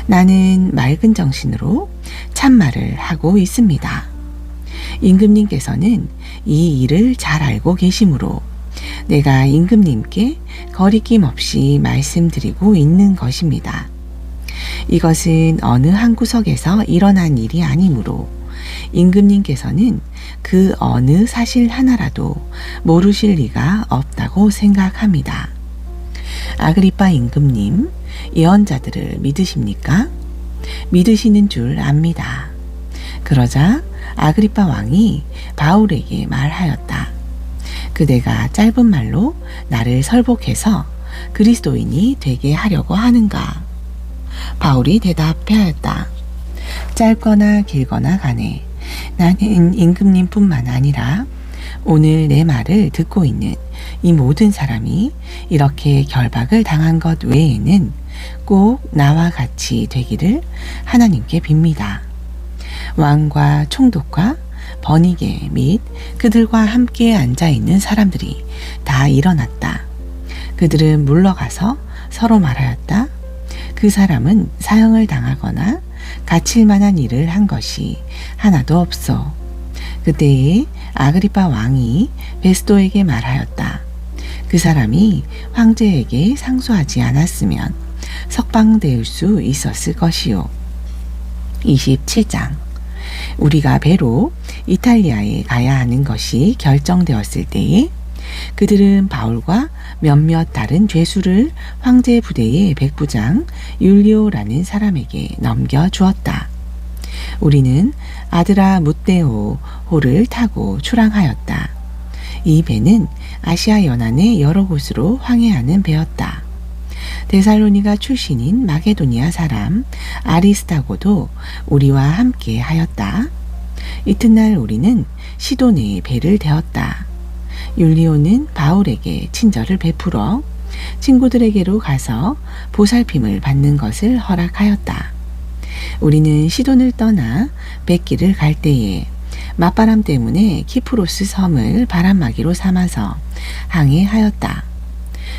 나는 맑은 정신으로 참말을 하고 있습니다. 임금님께서는 이 일을 잘 알고 계시므로 내가 임금님께 거리낌 없이 말씀드리고 있는 것입니다. 이것은 어느 한 구석에서 일어난 일이 아니므로 임금님께서는 그 어느 사실 하나라도 모르실 리가 없다고 생각합니다. 아그리빠 임금님, 예언자들을 믿으십니까? 믿으시는 줄 압니다. 그러자 아그리빠 왕이 바울에게 말하였다. 그대가 짧은 말로 나를 설복해서 그리스도인이 되게 하려고 하는가? 바울이 대답하였다. 짧거나 길거나 간에 나는 임금님뿐만 아니라 오늘 내 말을 듣고 있는 이 모든 사람이 이렇게 결박을 당한 것 외에는 꼭 나와 같이 되기를 하나님께 빕니다. 왕과 총독과 버니게 및 그들과 함께 앉아있는 사람들이 다 일어났다. 그들은 물러가서 서로 말하였다. 그 사람은 사형을 당하거나 갇힐 만한 일을 한 것이 하나도 없어. 그때에 아그리파 왕이 베스도에게 말하였다. 그 사람이 황제에게 상소하지 않았으면 석방될 수 있었을 것이요. 27장. 우리가 배로 이탈리아에 가야 하는 것이 결정되었을 때에 그들은 바울과 몇몇 다른 죄수를 황제 부대의 백부장 율리오라는 사람에게 넘겨주었다. 우리는 아드라 무테오호를 타고 출항하였다. 이 배는 아시아 연안의 여러 곳으로 항해하는 배였다. 데살로니가 출신인 마게도니아 사람 아리스타고도 우리와 함께 하였다. 이튿날 우리는 시도네에 배를 대었다. 율리오는 바울에게 친절을 베풀어 친구들에게로 가서 보살핌을 받는 것을 허락하였다. 우리는 시돈을 떠나 백길을 갈 때에 맞바람 때문에 키프로스 섬을 바람막이로 삼아서 항해하였다.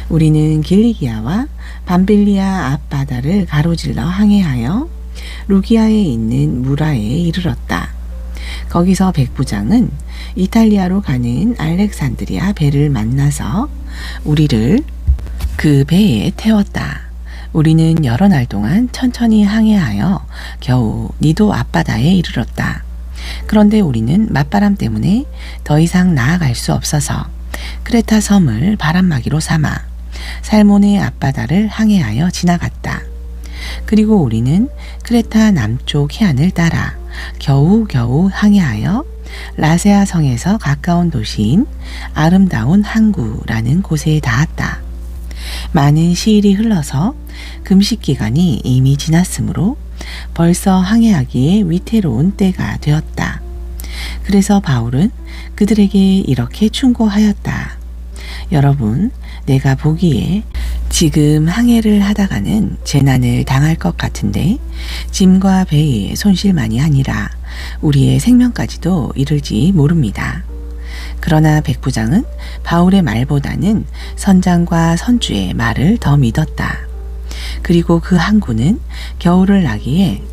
우리는 길리기아와 밤빌리아 앞바다를 가로질러 항해하여 루기아에 있는 무라에 이르렀다. 거기서 백부장은 이탈리아로 가는 알렉산드리아 배를 만나서 우리를 그 배에 태웠다. 우리는 여러 날 동안 천천히 항해하여 겨우 니도 앞바다에 이르렀다. 그런데 우리는 맞바람 때문에 더 이상 나아갈 수 없어서 크레타 섬을 바람막이로 삼아 살모네 앞바다를 항해하여 지나갔다. 그리고 우리는 크레타 남쪽 해안을 따라 겨우겨우 항해하여 라세아 성에서 가까운 도시인 아름다운 항구라는 곳에 닿았다. 많은 시일이 흘러서 금식 기간이 이미 지났으므로 벌써 항해하기에 위태로운 때가 되었다. 그래서 바울은 그들에게 이렇게 충고하였다. 여러분, 내가 보기에 지금 항해를 하다가는 재난을 당할 것 같은데 짐과 배의 손실만이 아니라 우리의 생명까지도 이를지 모릅니다. 그러나 백부장은 바울의 말보다는 선장과 선주의 말을 더 믿었다. 그리고 그 항구는 겨울을 나기에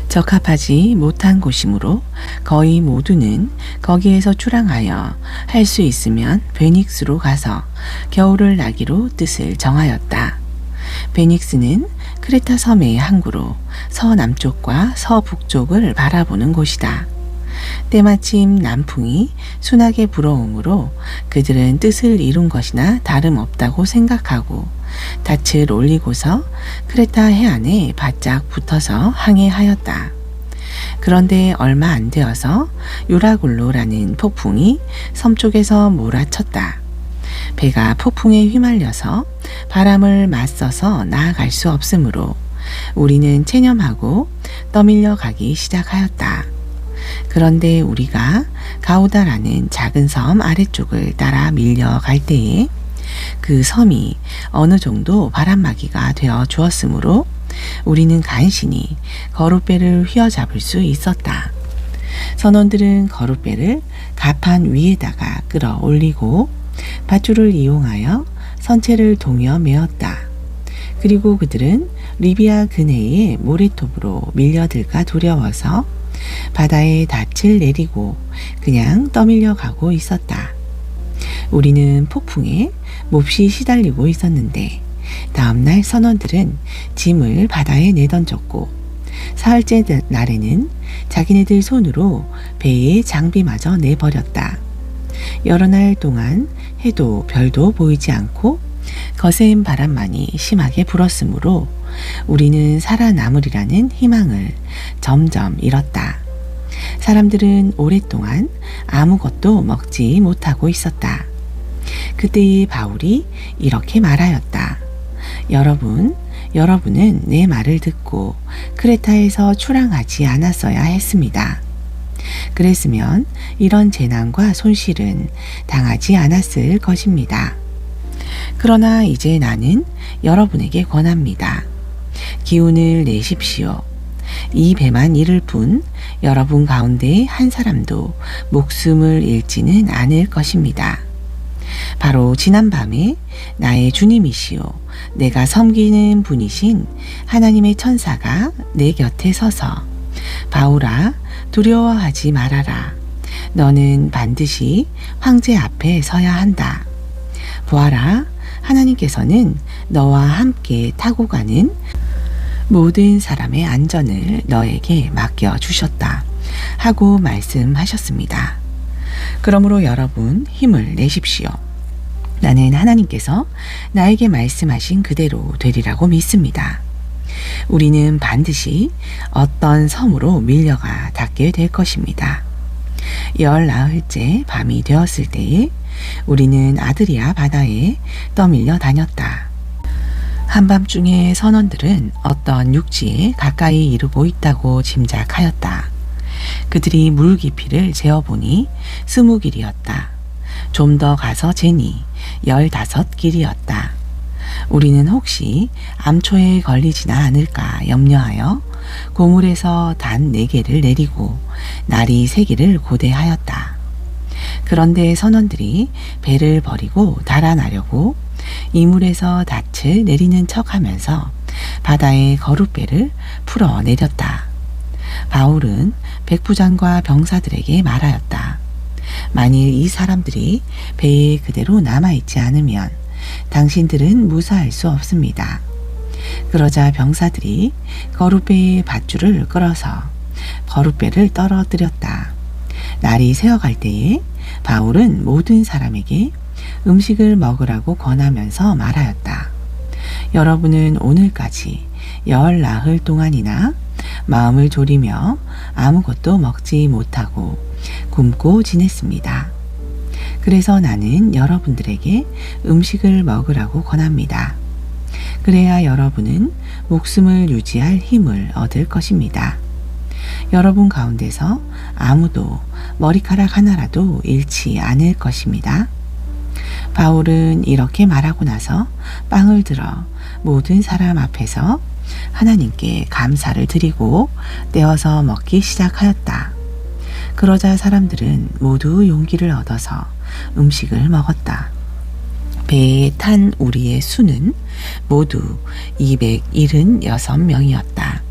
적합하지 못한 곳이므로 거의 모두는 거기에서 출항하여 할 수 있으면 베닉스로 가서 겨울을 나기로 뜻을 정하였다. 베닉스는 크레타 섬의 항구로 서남쪽과 서북쪽을 바라보는 곳이다. 때마침 남풍이 순하게 불어오므로 그들은 뜻을 이룬 것이나 다름없다고 생각하고 닻을 올리고서 크레타 해안에 바짝 붙어서 항해하였다. 그런데 얼마 안 되어서 유라굴로라는 폭풍이 섬 쪽에서 몰아쳤다. 배가 폭풍에 휘말려서 바람을 맞서서 나아갈 수 없으므로 우리는 체념하고 떠밀려 가기 시작하였다. 그런데 우리가 가우다라는 작은 섬 아래쪽을 따라 밀려갈 때에 그 섬이 어느 정도 바람막이가 되어 주었으므로 우리는 간신히 거룻배를 휘어잡을 수 있었다. 선원들은 거룻배를 가판 위에다가 끌어올리고 밧줄을 이용하여 선체를 동여 메었다. 그리고 그들은 리비아 근해의 모래톱으로 밀려들까 두려워서 바다에 닻을 내리고 그냥 떠밀려 가고 있었다. 우리는 폭풍에 몹시 시달리고 있었는데 다음날 선원들은 짐을 바다에 내던졌고 사흘째 날에는 자기네들 손으로 배의 장비마저 내버렸다. 여러 날 동안 해도 별도 보이지 않고 거센 바람만이 심하게 불었으므로 우리는 살아남으리라는 희망을 점점 잃었다. 사람들은 오랫동안 아무것도 먹지 못하고 있었다. 그때의 바울이 이렇게 말하였다. 여러분은 내 말을 듣고 크레타에서 출항하지 않았어야 했습니다. 그랬으면 이런 재난과 손실은 당하지 않았을 것입니다. 그러나 이제 나는 여러분에게 권합니다. 기운을 내십시오. 이 배만 이를 뿐 여러분 가운데 한 사람도 목숨을 잃지는 않을 것입니다. 바로 지난밤에 나의 주님이시요 내가 섬기는 분이신 하나님의 천사가 내 곁에 서서 바울아 두려워하지 말아라. 너는 반드시 황제 앞에 서야 한다. 보아라 하나님께서는 너와 함께 타고 가는 모든 사람의 안전을 너에게 맡겨주셨다 하고 말씀하셨습니다. 그러므로 여러분 힘을 내십시오. 나는 하나님께서 나에게 말씀하신 그대로 되리라고 믿습니다. 우리는 반드시 어떤 섬으로 밀려가 닿게 될 것입니다. 19일째 밤이 되었을 때에 우리는 아드리아 바다에 떠밀려 다녔다. 한밤중에 선원들은 어떤 육지에 가까이 이르고 있다고 짐작하였다. 그들이 물 깊이를 재어보니 20길이었다. 좀 더 가서 재니 15길이었다. 우리는 혹시 암초에 걸리지나 않을까 염려하여 고물에서 단 4개를 내리고 나리 3개를 고대하였다. 그런데 선원들이 배를 버리고 달아나려고 이물에서 닻을 내리는 척하면서 바다에 거룻배를 풀어 내렸다. 바울은 백부장과 병사들에게 말하였다. 만일 이 사람들이 배에 그대로 남아있지 않으면 당신들은 무사할 수 없습니다. 그러자 병사들이 거룻배의 밧줄을 끌어서 거룻배를 떨어뜨렸다. 날이 새어갈 때에 바울은 모든 사람에게 음식을 먹으라고 권하면서 말하였다. 여러분은 오늘까지 19 동안이나 마음을 졸이며 아무것도 먹지 못하고 굶고 지냈습니다. 그래서 나는 여러분들에게 음식을 먹으라고 권합니다. 그래야 여러분은 목숨을 유지할 힘을 얻을 것입니다. 여러분 가운데서 아무도 머리카락 하나라도 잃지 않을 것입니다. 바울은 이렇게 말하고 나서 빵을 들어 모든 사람 앞에서 하나님께 감사를 드리고 떼어서 먹기 시작하였다. 그러자 사람들은 모두 용기를 얻어서 음식을 먹었다. 배에 탄 우리의 수는 모두 276명이었다.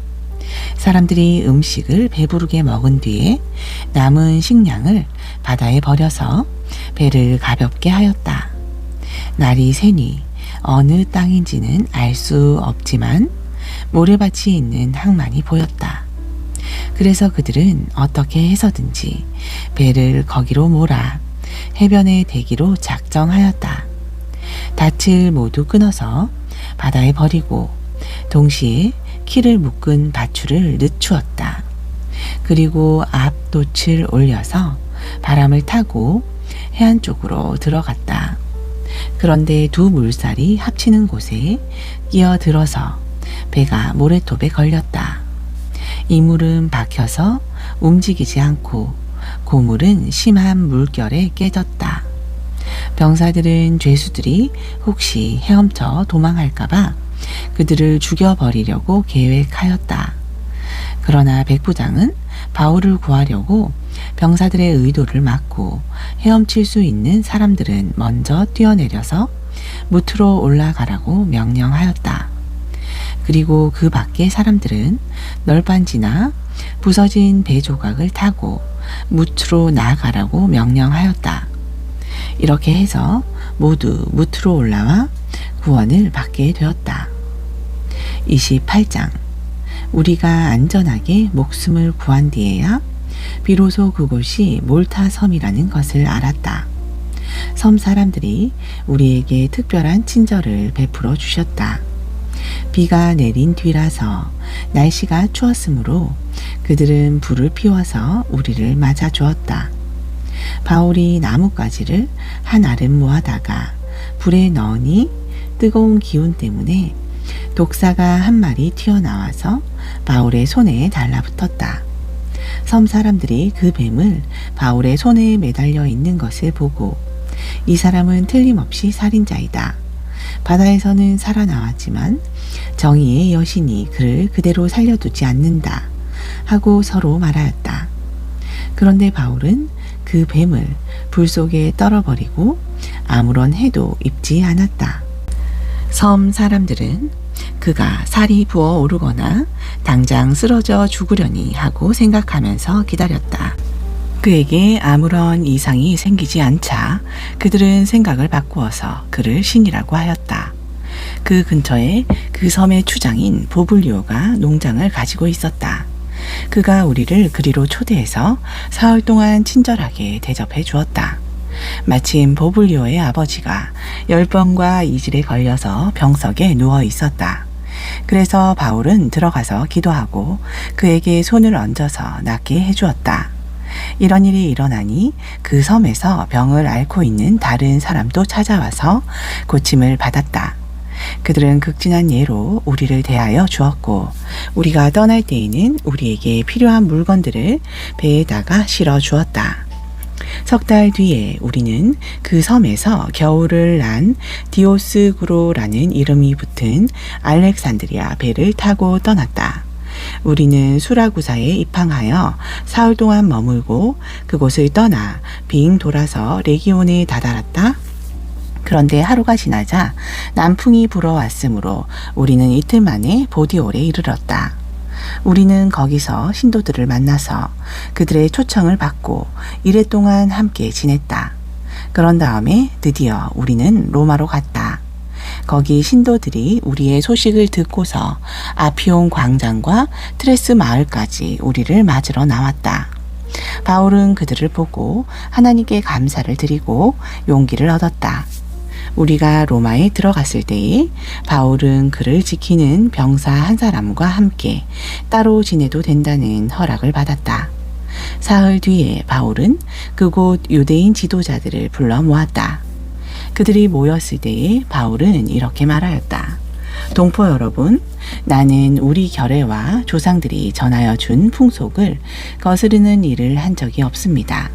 사람들이 음식을 배부르게 먹은 뒤에 남은 식량을 바다에 버려서 배를 가볍게 하였다. 날이 새니 어느 땅인지는 알 수 없지만 모래밭이 있는 항만이 보였다. 그래서 그들은 어떻게 해서든지 배를 거기로 몰아 해변에 대기로 작정하였다. 닻을 모두 끊어서 바다에 버리고 동시에 키를 묶은 밧줄을 늦추었다. 그리고 앞돛을 올려서 바람을 타고 해안 쪽으로 들어갔다. 그런데 두 물살이 합치는 곳에 끼어들어서 배가 모래톱에 걸렸다. 이물은 박혀서 움직이지 않고 고물은 심한 물결에 깨졌다. 병사들은 죄수들이 혹시 헤엄쳐 도망할까봐 그들을 죽여버리려고 계획하였다. 그러나 백부장은 바울을 구하려고 병사들의 의도를 막고 헤엄칠 수 있는 사람들은 먼저 뛰어내려서 무트로 올라가라고 명령하였다. 그리고 그 밖의 사람들은 널빤지나 부서진 배 조각을 타고 무트로 나아가라고 명령하였다. 이렇게 해서 모두 무트로 올라와 구원을 받게 되었다. 28장. 우리가 안전하게 목숨을 구한 뒤에야 비로소 그곳이 몰타 섬이라는 것을 알았다. 섬 사람들이 우리에게 특별한 친절을 베풀어 주셨다. 비가 내린 뒤라서 날씨가 추웠으므로 그들은 불을 피워서 우리를 맞아 주었다. 바울이 나뭇가지를 한 알음 모아다가 불에 넣으니 뜨거운 기운 때문에 독사가 한 마리 튀어나와서 바울의 손에 달라붙었다. 섬 사람들이 그 뱀을 바울의 손에 매달려 있는 것을 보고 이 사람은 틀림없이 살인자이다. 바다에서는 살아나왔지만 정의의 여신이 그를 그대로 살려두지 않는다 하고 서로 말하였다. 그런데 바울은 그 뱀을 불 속에 떨어버리고 아무런 해도 입지 않았다. 섬 사람들은 그가 살이 부어오르거나 당장 쓰러져 죽으려니 하고 생각하면서 기다렸다. 그에게 아무런 이상이 생기지 않자 그들은 생각을 바꾸어서 그를 신이라고 하였다. 그 근처에 그 섬의 추장인 보블리오가 농장을 가지고 있었다. 그가 우리를 그리로 초대해서 사흘 동안 친절하게 대접해 주었다. 마침 보블리오의 아버지가 열병과 이질에 걸려서 병석에 누워 있었다. 그래서 바울은 들어가서 기도하고 그에게 손을 얹어서 낫게 해주었다. 이런 일이 일어나니 그 섬에서 병을 앓고 있는 다른 사람도 찾아와서 고침을 받았다. 그들은 극진한 예로 우리를 대하여 주었고 우리가 떠날 때에는 우리에게 필요한 물건들을 배에다가 실어 주었다. 석 달 뒤에 우리는 그 섬에서 겨울을 난 디오스구로라는 이름이 붙은 알렉산드리아 배를 타고 떠났다. 우리는 수라구사에 입항하여 사흘 동안 머물고 그곳을 떠나 빙 돌아서 레기온에 다다랐다. 그런데 하루가 지나자 남풍이 불어왔으므로 우리는 이틀 만에 보디올에 이르렀다. 우리는 거기서 신도들을 만나서 그들의 초청을 받고 이래 동안 함께 지냈다. 그런 다음에 드디어 우리는 로마로 갔다. 거기 신도들이 우리의 소식을 듣고서 아피온 광장과 트레스 마을까지 우리를 맞으러 나왔다. 바울은 그들을 보고 하나님께 감사를 드리고 용기를 얻었다. 우리가 로마에 들어갔을 때에 바울은 그를 지키는 병사 한 사람과 함께 따로 지내도 된다는 허락을 받았다. 사흘 뒤에 바울은 그곳 유대인 지도자들을 불러 모았다. 그들이 모였을 때에 바울은 이렇게 말하였다. 동포 여러분, 나는 우리 결례와 조상들이 전하여 준 풍속을 거스르는 일을 한 적이 없습니다.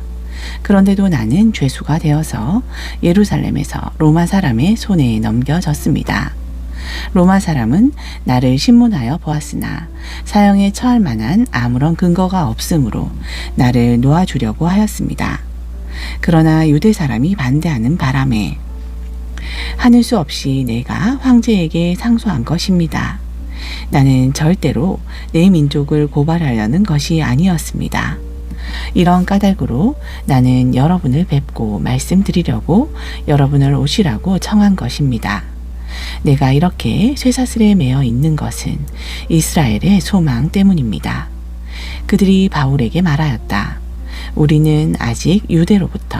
그런데도 나는 죄수가 되어서 예루살렘에서 로마 사람의 손에 넘겨졌습니다. 로마 사람은 나를 신문하여 보았으나 사형에 처할 만한 아무런 근거가 없으므로 나를 놓아주려고 하였습니다. 그러나 유대 사람이 반대하는 바람에 하늘 수 없이 내가 황제에게 상소한 것입니다. 나는 절대로 내 민족을 고발하려는 것이 아니었습니다. 이런 까닭으로 나는 여러분을 뵙고 말씀드리려고 여러분을 오시라고 청한 것입니다. 내가 이렇게 쇠사슬에 매어 있는 것은 이스라엘의 소망 때문입니다. 그들이 바울에게 말하였다. 우리는 아직 유대로부터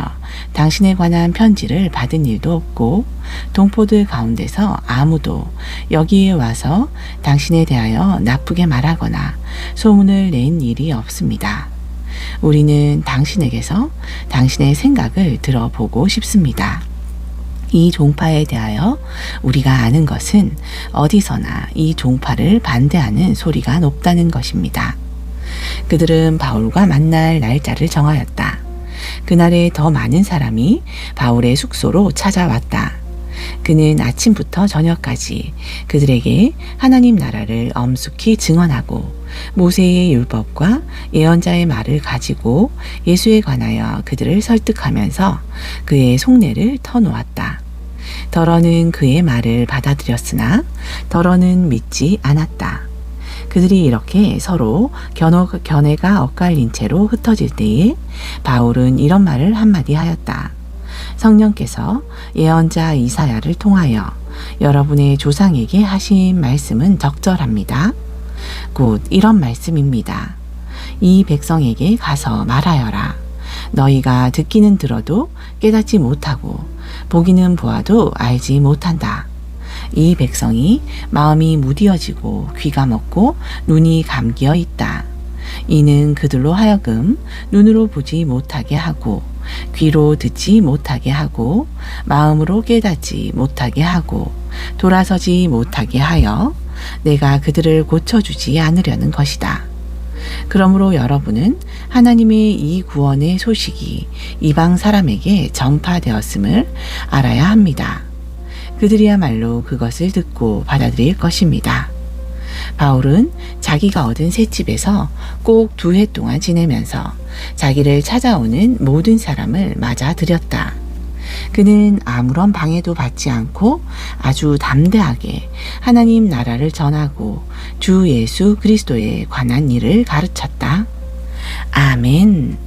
당신에 관한 편지를 받은 일도 없고 동포들 가운데서 아무도 여기에 와서 당신에 대하여 나쁘게 말하거나 소문을 낸 일이 없습니다. 우리는 당신에게서 당신의 생각을 들어보고 싶습니다. 이 종파에 대하여 우리가 아는 것은 어디서나 이 종파를 반대하는 소리가 높다는 것입니다. 그들은 바울과 만날 날짜를 정하였다. 그날에 더 많은 사람이 바울의 숙소로 찾아왔다. 그는 아침부터 저녁까지 그들에게 하나님 나라를 엄숙히 증언하고 모세의 율법과 예언자의 말을 가지고 예수에 관하여 그들을 설득하면서 그의 속내를 터놓았다. 더러는 그의 말을 받아들였으나 더러는 믿지 않았다. 그들이 이렇게 서로 견해가 엇갈린 채로 흩어질 때에 바울은 이런 말을 한마디 하였다. 성령께서 예언자 이사야를 통하여 여러분의 조상에게 하신 말씀은 적절합니다. 곧 이런 말씀입니다. 이 백성에게 가서 말하여라. 너희가 듣기는 들어도 깨닫지 못하고 보기는 보아도 알지 못한다. 이 백성이 마음이 무디어지고 귀가 먹고 눈이 감기어 있다. 이는 그들로 하여금 눈으로 보지 못하게 하고 귀로 듣지 못하게 하고 마음으로 깨닫지 못하게 하고 돌아서지 못하게 하여 내가 그들을 고쳐주지 않으려는 것이다. 그러므로 여러분은 하나님의 이 구원의 소식이 이방 사람에게 전파되었음을 알아야 합니다. 그들이야말로 그것을 듣고 받아들일 것입니다. 바울은 자기가 얻은 새 집에서 꼭 2해 동안 지내면서 자기를 찾아오는 모든 사람을 맞아들였다. 그는 아무런 방해도 받지 않고 아주 담대하게 하나님 나라를 전하고 주 예수 그리스도에 관한 일을 가르쳤다. 아멘.